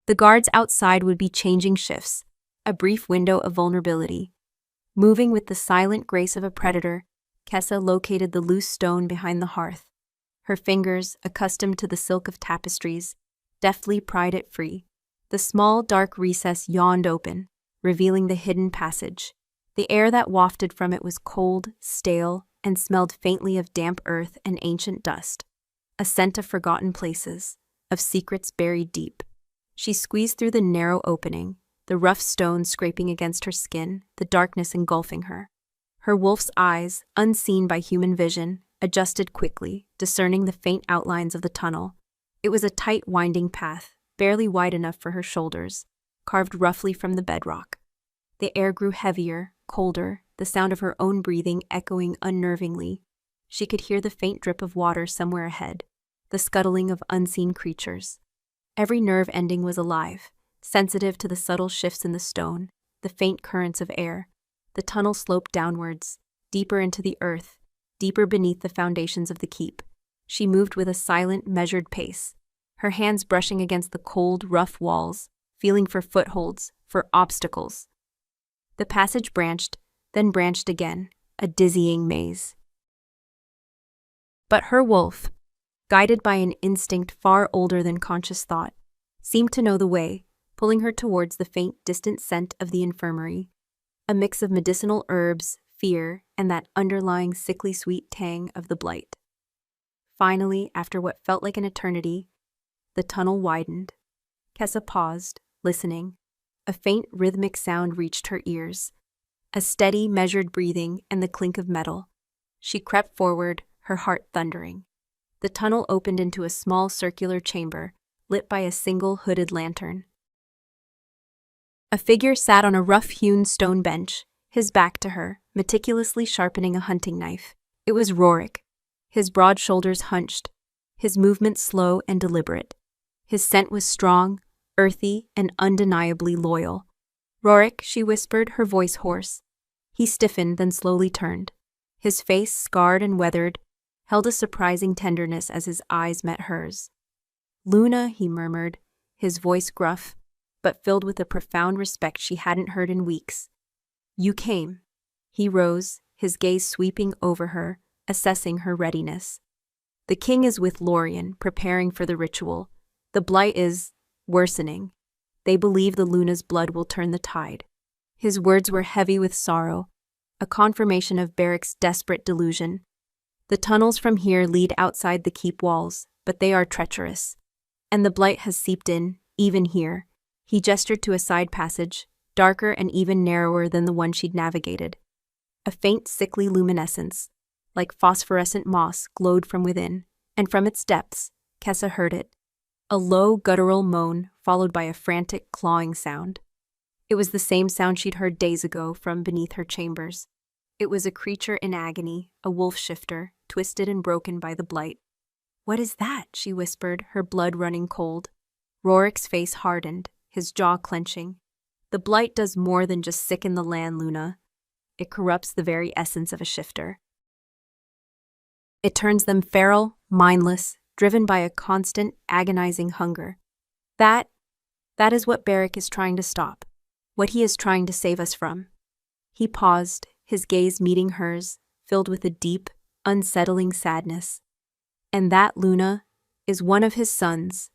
A: The guards outside would be changing shifts, a brief window of vulnerability. Moving with the silent grace of a predator, Kessa located the loose stone behind the hearth. Her fingers, accustomed to the silk of tapestries, deftly pried it free. The small, dark recess yawned open, revealing the hidden passage. The air that wafted from it was cold, stale, and smelled faintly of damp earth and ancient dust, a scent of forgotten places, of secrets buried deep. She squeezed through the narrow opening, the rough stone scraping against her skin, the darkness engulfing her. Her wolf's eyes, unseen by human vision, adjusted quickly, discerning the faint outlines of the tunnel. It was a tight, winding path, barely wide enough for her shoulders, carved roughly from the bedrock. The air grew heavier, colder, the sound of her own breathing echoing unnervingly. She could hear the faint drip of water somewhere ahead, the scuttling of unseen creatures. Every nerve ending was alive, sensitive to the subtle shifts in the stone, the faint currents of air. The tunnel sloped downwards, deeper into the earth, deeper beneath the foundations of the keep. She moved with a silent, measured pace, her hands brushing against the cold, rough walls, feeling for footholds, for obstacles. The passage branched, then branched again, a dizzying maze. But her wolf, guided by an instinct far older than conscious thought, seemed to know the way, pulling her towards the faint, distant scent of the infirmary, a mix of medicinal herbs, fear, and that underlying sickly sweet tang of the blight. Finally, after what felt like an eternity, the tunnel widened. Kessa paused, listening. A faint rhythmic sound reached her ears, a steady, measured breathing and the clink of metal. She crept forward, her heart thundering. The tunnel opened into a small circular chamber, lit by a single hooded lantern. A figure sat on a rough-hewn stone bench, his back to her, meticulously sharpening a hunting knife. It was Rorik, his broad shoulders hunched, his movements slow and deliberate. His scent was strong, earthy, and undeniably loyal. "Rorik," she whispered, her voice hoarse. He stiffened, then slowly turned. His face, scarred and weathered, held a surprising tenderness as his eyes met hers. "Luna," he murmured, his voice gruff, but filled with a profound respect she hadn't heard in weeks. "You came." He rose, his gaze sweeping over her, assessing her readiness. "The king is with Lorien, preparing for the ritual. The blight is worsening. They believe the Luna's blood will turn the tide." His words were heavy with sorrow, a confirmation of Beric's desperate delusion. "The tunnels from here lead outside the keep walls, but they are treacherous. And the blight has seeped in, even here." He gestured to a side passage, darker and even narrower than the one she'd navigated. A faint, sickly luminescence, like phosphorescent moss, glowed from within, and from its depths, Kessa heard it. A low, guttural moan, followed by a frantic, clawing sound. It was the same sound she'd heard days ago from beneath her chambers. It was a creature in agony, a wolf shifter, twisted and broken by the blight. "What is that?" she whispered, her blood running cold. Rorik's face hardened, his jaw clenching. "The blight does more than just sicken the land, Luna. It corrupts the very essence of a shifter. It turns them feral, mindless, driven by a constant, agonizing hunger. That is what Beric is trying to stop, what he is trying to save us from." He paused, his gaze meeting hers, filled with a deep, unsettling sadness. "And that, Luna, is one of his sons."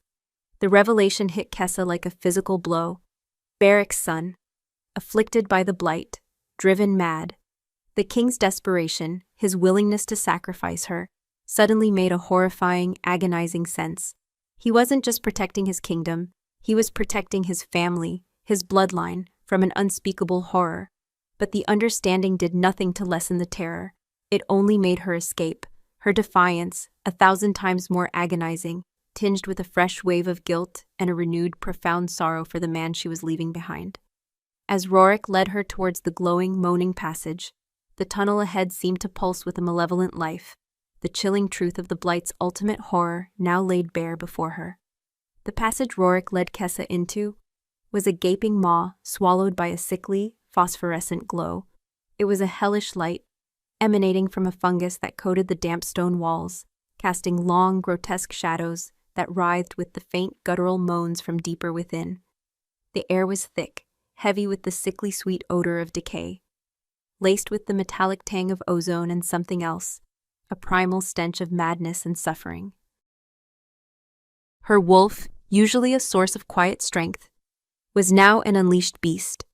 A: The revelation hit Kessa like a physical blow. Beric's son, afflicted by the blight, driven mad. The king's desperation, his willingness to sacrifice her, suddenly made a horrifying, agonizing sense. He wasn't just protecting his kingdom, he was protecting his family, his bloodline, from an unspeakable horror. But the understanding did nothing to lessen the terror. It only made her escape, her defiance, 1,000 times more agonizing, tinged with a fresh wave of guilt and a renewed, profound sorrow for the man she was leaving behind. As Rorik led her towards the glowing, moaning passage, the tunnel ahead seemed to pulse with a malevolent life, the chilling truth of the Blight's ultimate horror now laid bare before her. The passage Rorik led Kessa into was a gaping maw swallowed by a sickly, phosphorescent glow. It was a hellish light, emanating from a fungus that coated the damp stone walls, casting long, grotesque shadows that writhed with the faint guttural moans from deeper within. The air was thick, heavy with the sickly sweet odor of decay, laced with the metallic tang of ozone and something else, a primal stench of madness and suffering. Her wolf, usually a source of quiet strength, was now an unleashed beast,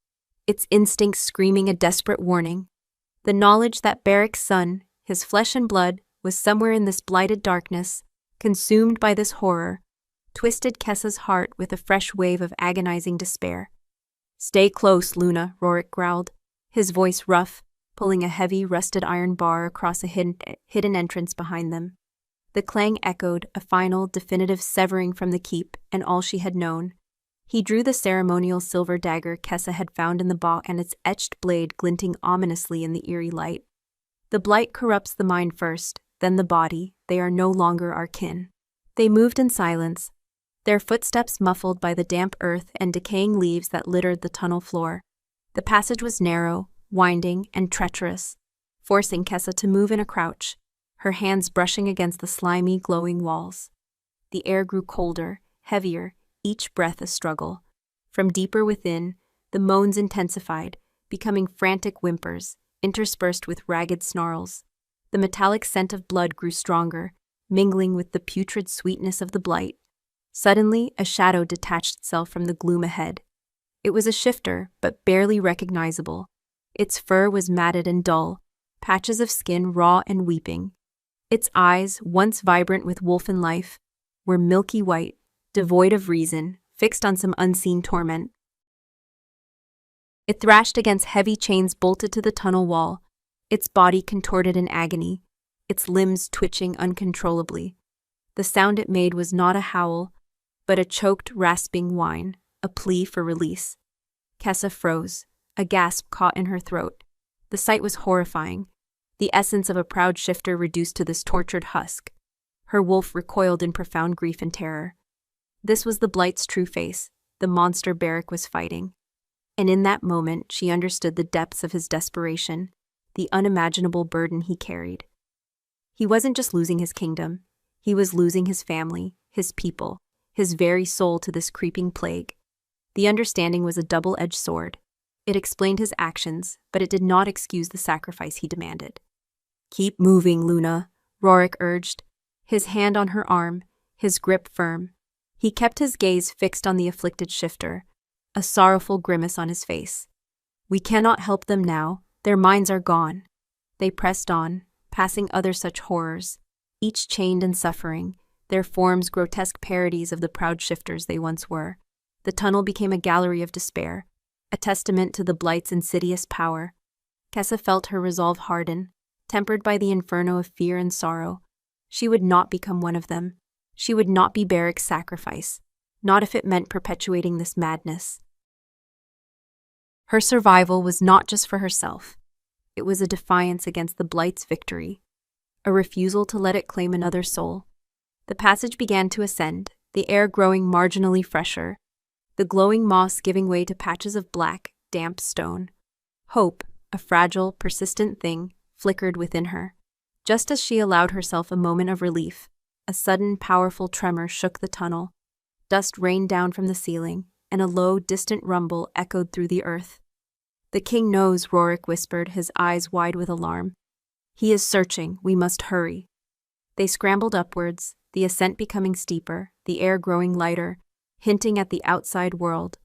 A: its instincts screaming a desperate warning. The knowledge that Beric's son, his flesh and blood, was somewhere in this blighted darkness, consumed by this horror, twisted Kessa's heart with a fresh wave of agonizing despair. "Stay close, Luna," Rorik growled, his voice rough, pulling a heavy, rusted iron bar across a hidden entrance behind them. The clang echoed, a final, definitive severing from the keep and all she had known. He drew the ceremonial silver dagger Kessa had found in the box and its etched blade glinting ominously in the eerie light. The blight corrupts the mind first, then the body. They are no longer our kin. They moved in silence, their footsteps muffled by the damp earth and decaying leaves that littered the tunnel floor. The passage was narrow, winding, and treacherous, forcing Kessa to move in a crouch, her hands brushing against the slimy, glowing walls. The air grew colder, heavier, each breath a struggle. From deeper within, the moans intensified, becoming frantic whimpers, interspersed with ragged snarls. The metallic scent of blood grew stronger, mingling with the putrid sweetness of the blight. Suddenly, a shadow detached itself from the gloom ahead. It was a shifter, but barely recognizable. Its fur was matted and dull, patches of skin raw and weeping. Its eyes, once vibrant with wolfen life, were milky white, devoid of reason, fixed on some unseen torment. It thrashed against heavy chains bolted to the tunnel wall, its body contorted in agony, its limbs twitching uncontrollably. The sound it made was not a howl, but a choked, rasping whine, a plea for release. Kessa froze, a gasp caught in her throat. The sight was horrifying, the essence of a proud shifter reduced to this tortured husk. Her wolf recoiled in profound grief and terror. This was the Blight's true face, the monster Beric was fighting. And in that moment, she understood the depths of his desperation, the unimaginable burden he carried. He wasn't just losing his kingdom, he was losing his family, his people, his very soul to this creeping plague. The understanding was a double-edged sword. It explained his actions, but it did not excuse the sacrifice he demanded. "Keep moving, Luna," Rorik urged, his hand on her arm, his grip firm. He kept his gaze fixed on the afflicted shifter, a sorrowful grimace on his face. "We cannot help them now, their minds are gone." They pressed on, passing other such horrors, each chained and suffering, their forms grotesque parodies of the proud shifters they once were. The tunnel became a gallery of despair, a testament to the Blight's insidious power. Kessa felt her resolve harden, tempered by the inferno of fear and sorrow. She would not become one of them. She would not be Beric's sacrifice, not if it meant perpetuating this madness. Her survival was not just for herself. It was a defiance against the Blight's victory, a refusal to let it claim another soul. The passage began to ascend, the air growing marginally fresher, the glowing moss giving way to patches of black, damp stone. Hope, a fragile, persistent thing, flickered within her. Just as she allowed herself a moment of relief, a sudden, powerful tremor shook the tunnel. Dust rained down from the ceiling, and a low, distant rumble echoed through the earth. "The king knows," Rorik whispered, his eyes wide with alarm. "He is searching. We must hurry." They scrambled upwards, the ascent becoming steeper, the air growing lighter, hinting at the outside world.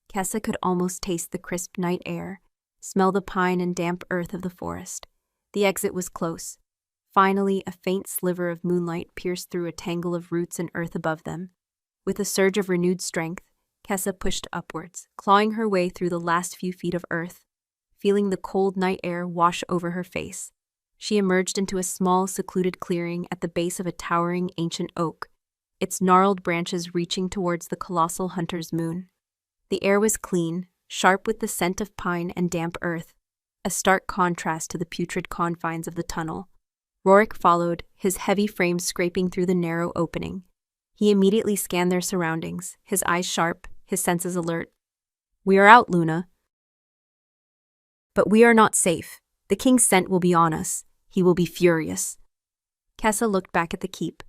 A: Kessa could almost taste the crisp night air, smell the pine and damp earth of the forest. The exit was close. Finally, a faint sliver of moonlight pierced through a tangle of roots and earth above them. With a surge of renewed strength, Kessa pushed upwards, clawing her way through the last few feet of earth. Feeling the cold night air wash over her face, she emerged into a small, secluded clearing at the base of a towering ancient oak, its gnarled branches reaching towards the colossal hunter's moon. The air was clean, sharp with the scent of pine and damp earth, a stark contrast to the putrid confines of the tunnel. Rorik followed, his heavy frame scraping through the narrow opening. He immediately scanned their surroundings, his eyes sharp, his senses alert. "We are out, Luna. But we are not safe. The king's scent will be on us. He will be furious." Kessa looked back at the keep,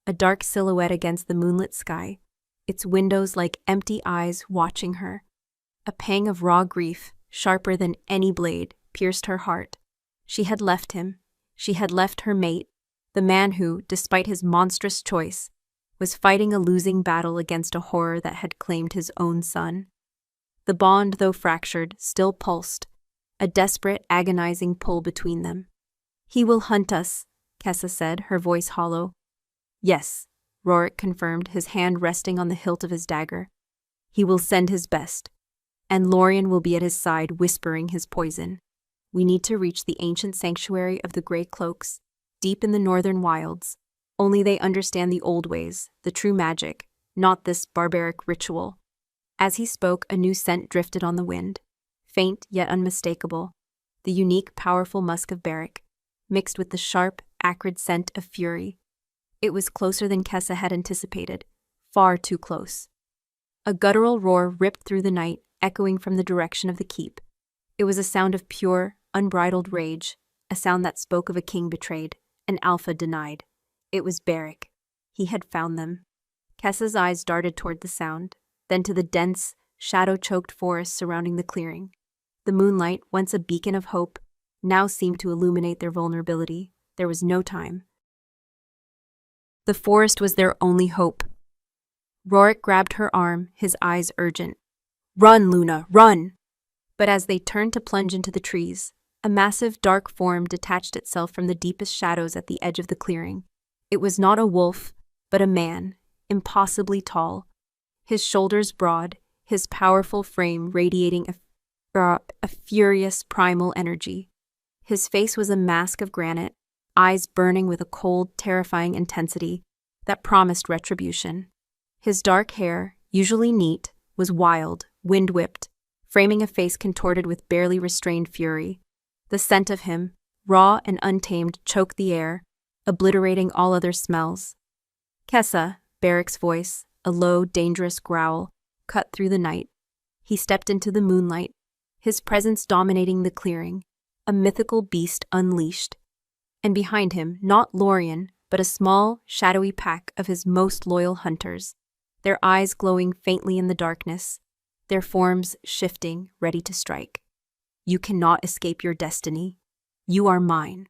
A: a dark silhouette against the moonlit sky, its windows like empty eyes watching her. A pang of raw grief, sharper than any blade, pierced her heart. She had left him. She had left her mate, the man who, despite his monstrous choice, was fighting a losing battle against a horror that had claimed his own son. The bond, though fractured, still pulsed, a desperate, agonizing pull between them. "He will hunt us," Kessa said, her voice hollow. "Yes," Rorik confirmed, his hand resting on the hilt of his dagger. "He will send his best, and Lorien will be at his side whispering his poison. We need to reach the ancient sanctuary of the Grey Cloaks, deep in the northern wilds. Only they understand the old ways, the true magic, not this barbaric ritual." As he spoke, a new scent drifted on the wind, faint yet unmistakable, the unique, powerful musk of Beric, mixed with the sharp, acrid scent of fury. It was closer than Kessa had anticipated, far too close. A guttural roar ripped through the night, echoing from the direction of the keep. It was a sound of pure, unbridled rage, a sound that spoke of a king betrayed, an alpha denied. It was Beric. He had found them. Kessa's eyes darted toward the sound, then to the dense, shadow-choked forest surrounding the clearing. The moonlight, once a beacon of hope, now seemed to illuminate their vulnerability. There was no time. The forest was their only hope. Rorik grabbed her arm, his eyes urgent. "Run, Luna, run!" But as they turned to plunge into the trees, a massive dark form detached itself from the deepest shadows at the edge of the clearing. It was not a wolf, but a man, impossibly tall, his shoulders broad, his powerful frame radiating a furious primal energy. His face was a mask of granite, eyes burning with a cold, terrifying intensity that promised retribution. His dark hair, usually neat, was wild, wind-whipped, framing a face contorted with barely restrained fury. The scent of him, raw and untamed, choked the air, obliterating all other smells. "Kessa," Beric's voice, a low, dangerous growl, cut through the night. He stepped into the moonlight, his presence dominating the clearing, a mythical beast unleashed. And behind him, not Lorien, but a small, shadowy pack of his most loyal hunters, their eyes glowing faintly in the darkness, their forms shifting, ready to strike. "You cannot escape your destiny. You are mine."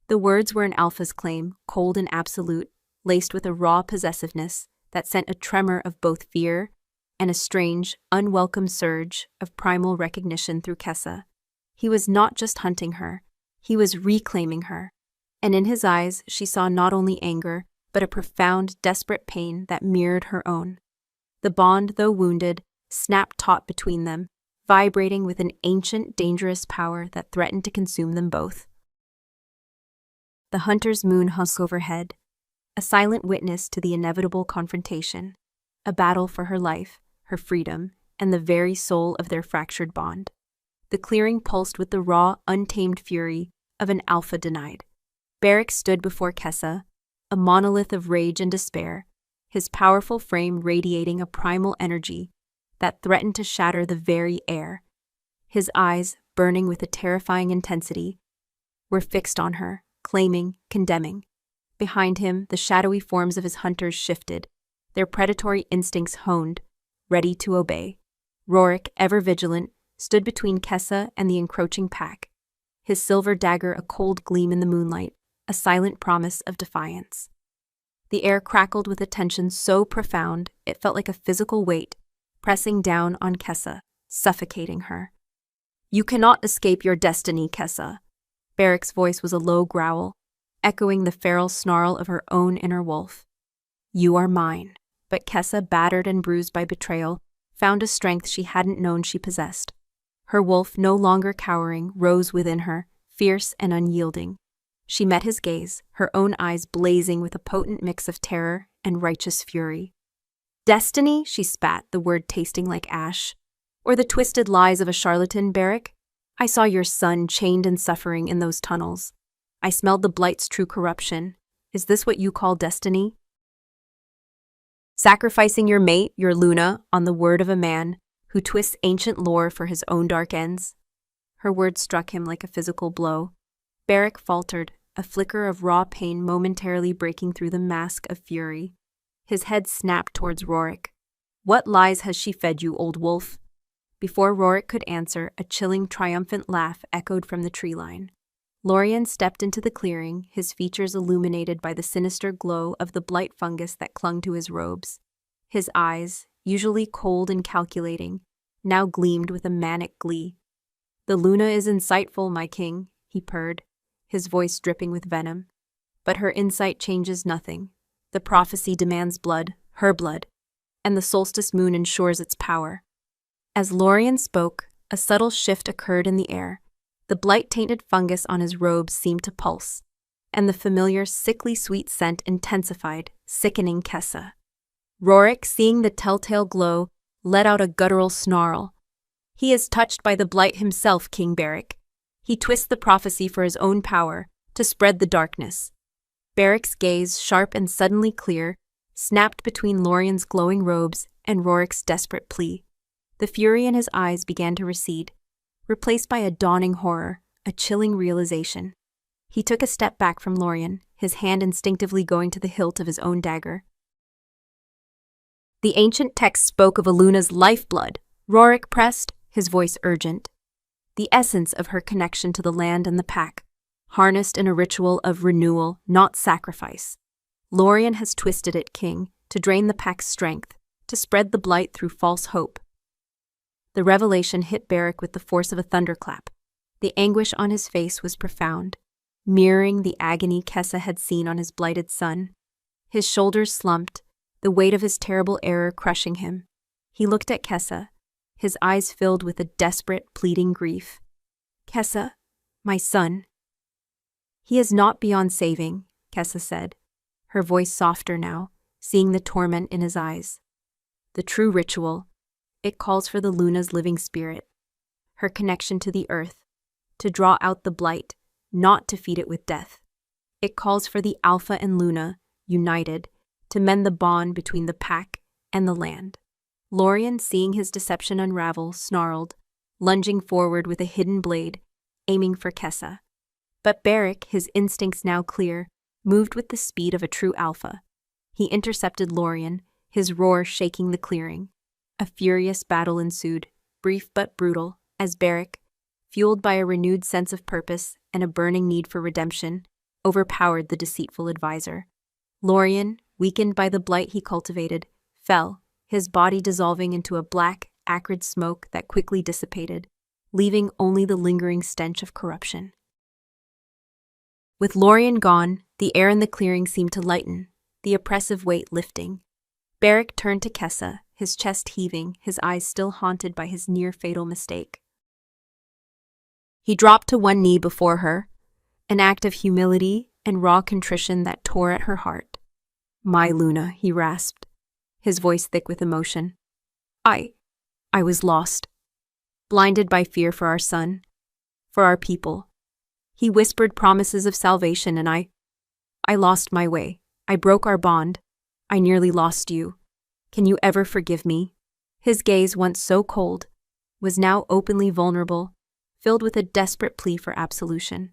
A: The words were an alpha's claim, cold and absolute, laced with a raw possessiveness that sent a tremor of both fear and a strange, unwelcome surge of primal recognition through Kessa. He was not just hunting her, he was reclaiming her. And in his eyes she saw not only anger, but a profound, desperate pain that mirrored her own. The bond, though wounded, snapped taut between them, vibrating with an ancient, dangerous power that threatened to consume them both. The hunter's moon hung overhead, a silent witness to the inevitable confrontation, a battle for her life, her freedom, and the very soul of their fractured bond. The clearing pulsed with the raw, untamed fury of an alpha denied. Beric stood before Kessa, a monolith of rage and despair, his powerful frame radiating a primal energy that threatened to shatter the very air. His eyes, burning with a terrifying intensity, were fixed on her, claiming, condemning. Behind him, the shadowy forms of his hunters shifted, their predatory instincts honed, ready to obey. Rorik, ever vigilant, stood between Kessa and the encroaching pack, his silver dagger a cold gleam in the moonlight, a silent promise of defiance. The air crackled with a tension so profound it felt like a physical weight, pressing down on Kessa, suffocating her. You cannot escape your destiny, Kessa. Barrick's voice was a low growl, echoing the feral snarl of her own inner wolf. You are mine. But Kessa, battered and bruised by betrayal, found a strength she hadn't known she possessed. Her wolf, no longer cowering, rose within her, fierce and unyielding. She met his gaze, her own eyes blazing with a potent mix of terror and righteous fury. Destiny, she spat, the word tasting like ash. Or the twisted lies of a charlatan, Barrick? I saw your son chained and suffering in those tunnels. I smelled the blight's true corruption. Is this what you call destiny? Sacrificing your mate, your Luna, on the word of a man who twists ancient lore for his own dark ends? Her words struck him like a physical blow. Barrick faltered, a flicker of raw pain momentarily breaking through the mask of fury. His head snapped towards Rorik. What lies has she fed you, old wolf? Before Rorik could answer, a chilling, triumphant laugh echoed from the tree line. Lorien stepped into the clearing, his features illuminated by the sinister glow of the blight fungus that clung to his robes. His eyes, usually cold and calculating, now gleamed with a manic glee. The Luna is insightful, my king, he purred, his voice dripping with venom. But her insight changes nothing. The prophecy demands blood, her blood, and the solstice moon ensures its power. As Lorien spoke, a subtle shift occurred in the air. The blight-tainted fungus on his robes seemed to pulse, and the familiar, sickly sweet scent intensified, sickening Kessa. Rorik, seeing the telltale glow, let out a guttural snarl. He is touched by the blight himself, King Barrick. He twists the prophecy for his own power, to spread the darkness. Barrick's gaze, sharp and suddenly clear, snapped between Lorien's glowing robes and Rorik's desperate plea. The fury in his eyes began to recede, replaced by a dawning horror, a chilling realization. He took a step back from Lorien, his hand instinctively going to the hilt of his own dagger. The ancient text spoke of Aluna's lifeblood, Rorik pressed, his voice urgent. The essence of her connection to the land and the pack, harnessed in a ritual of renewal, not sacrifice. Lorien has twisted it, King, to drain the pack's strength, to spread the blight through false hope. The revelation hit Barrick with the force of a thunderclap. The anguish on his face was profound, mirroring the agony Kessa had seen on his blighted son. His shoulders slumped, the weight of his terrible error crushing him. He looked at Kessa, his eyes filled with a desperate, pleading grief. Kessa, my son. He is not beyond saving, Kessa said, her voice softer now, seeing the torment in his eyes. The true ritual, it calls for the Luna's living spirit, her connection to the earth, to draw out the blight, not to feed it with death. It calls for the Alpha and Luna, united, to mend the bond between the pack and the land. Lorien, seeing his deception unravel, snarled, lunging forward with a hidden blade, aiming for Kessa. But Barrick, his instincts now clear, moved with the speed of a true alpha. He intercepted Lorien, his roar shaking the clearing. A furious battle ensued, brief but brutal, as Barrick, fueled by a renewed sense of purpose and a burning need for redemption, overpowered the deceitful advisor. Lorien, weakened by the blight he cultivated, fell, his body dissolving into a black, acrid smoke that quickly dissipated, leaving only the lingering stench of corruption. With Lorien gone, the air in the clearing seemed to lighten, the oppressive weight lifting. Barrick turned to Kessa, his chest heaving, his eyes still haunted by his near-fatal mistake. He dropped to one knee before her, an act of humility and raw contrition that tore at her heart. My Luna, he rasped, his voice thick with emotion. I was lost, blinded by fear for our son, for our people. He whispered promises of salvation and I lost my way. I broke our bond. I nearly lost you. Can you ever forgive me? His gaze, once so cold, was now openly vulnerable, filled with a desperate plea for absolution.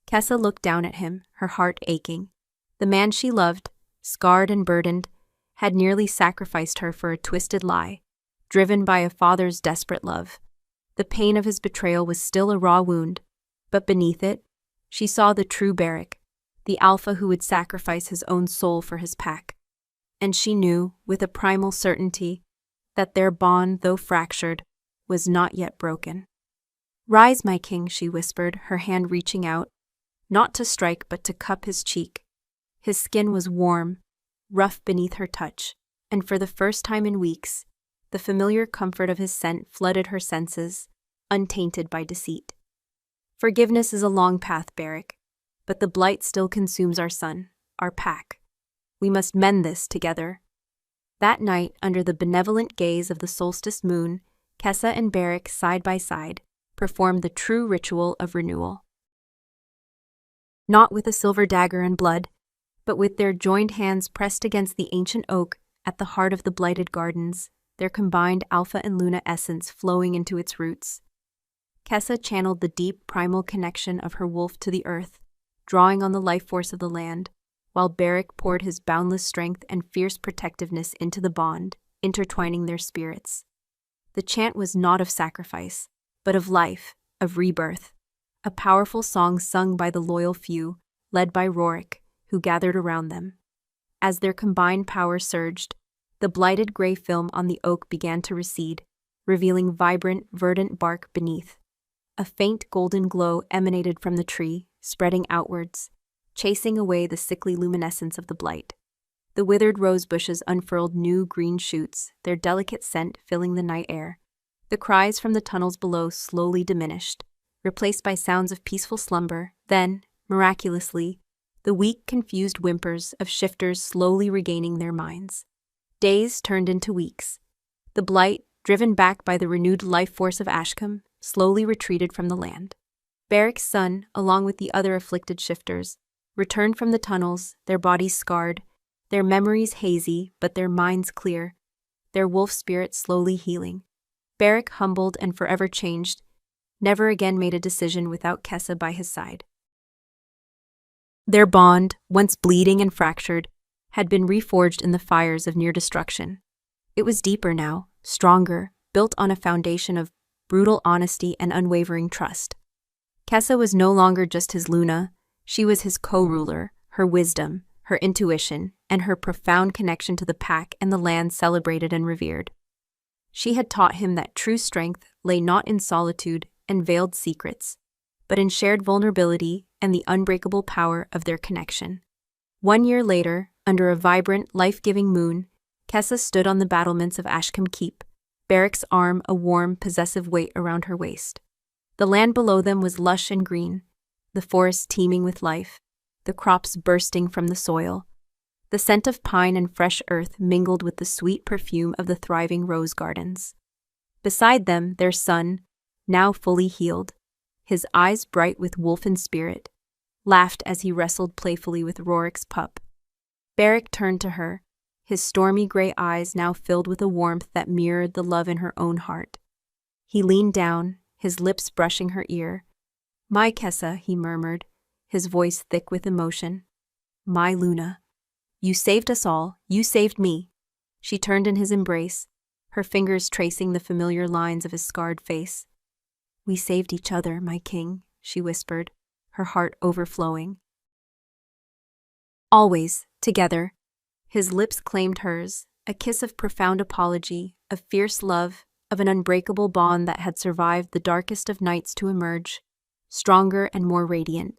A: Kessa looked down at him, her heart aching. The man she loved, scarred and burdened, had nearly sacrificed her for a twisted lie, driven by a father's desperate love. The pain of his betrayal was still a raw wound, but beneath it, she saw the true Barrick, the alpha who would sacrifice his own soul for his pack. And she knew, with a primal certainty, that their bond, though fractured, was not yet broken. Rise, my king, she whispered, her hand reaching out, not to strike but to cup his cheek. His skin was warm, rough beneath her touch, and for the first time in weeks, the familiar comfort of his scent flooded her senses, untainted by deceit. Forgiveness is a long path, Beric, but the blight still consumes our sun, our pack. We must mend this together. That night, under the benevolent gaze of the solstice moon, Kessa and Beric, side by side, performed the true ritual of renewal. Not with a silver dagger and blood, but with their joined hands pressed against the ancient oak at the heart of the blighted gardens, their combined Alpha and Luna essence flowing into its roots. Kessa channeled the deep primal connection of her wolf to the earth, drawing on the life force of the land, while Beric poured his boundless strength and fierce protectiveness into the bond, intertwining their spirits. The chant was not of sacrifice, but of life, of rebirth, a powerful song sung by the loyal few, led by Rorik, who gathered around them. As their combined power surged, the blighted gray film on the oak began to recede, revealing vibrant, verdant bark beneath. A faint golden glow emanated from the tree, spreading outwards, chasing away the sickly luminescence of the blight. The withered rose bushes unfurled new green shoots, their delicate scent filling the night air. The cries from the tunnels below slowly diminished, replaced by sounds of peaceful slumber. Then, miraculously, the weak, confused whimpers of shifters slowly regaining their minds. Days turned into weeks. The blight, driven back by the renewed life force of Ashcombe, slowly retreated from the land. Beric's son, along with the other afflicted shifters, returned from the tunnels, their bodies scarred, their memories hazy but their minds clear, their wolf spirit slowly healing. Beric, humbled and forever changed, never again made a decision without Kessa by his side. Their bond, once bleeding and fractured, had been reforged in the fires of near destruction. It was deeper now, stronger, built on a foundation of brutal honesty and unwavering trust. Kessa was no longer just his Luna, she was his co-ruler, her wisdom, her intuition, and her profound connection to the pack and the land celebrated and revered. She had taught him that true strength lay not in solitude and veiled secrets, but in shared vulnerability and the unbreakable power of their connection. 1 year later, under a vibrant, life-giving moon, Kessa stood on the battlements of Ashcombe Keep, Beric's arm a warm, possessive weight around her waist. The land below them was lush and green, the forest teeming with life, the crops bursting from the soil. The scent of pine and fresh earth mingled with the sweet perfume of the thriving rose gardens. Beside them, their son, now fully healed, his eyes bright with wolfen spirit, laughed as he wrestled playfully with Rorik's pup. Beric turned to her, his stormy gray eyes now filled with a warmth that mirrored the love in her own heart. He leaned down, his lips brushing her ear. "My Kessa," he murmured, his voice thick with emotion. "My Luna. You saved us all, you saved me." She turned in his embrace, her fingers tracing the familiar lines of his scarred face. "We saved each other, my king," she whispered, her heart overflowing. Always, together. His lips claimed hers, a kiss of profound apology, of fierce love, of an unbreakable bond that had survived the darkest of nights to emerge, stronger and more radiant,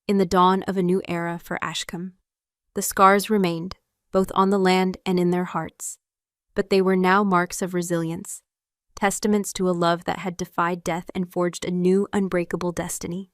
A: in the dawn of a new era for Ashcombe. The scars remained, both on the land and in their hearts, but they were now marks of resilience, testaments to a love that had defied death and forged a new, unbreakable destiny.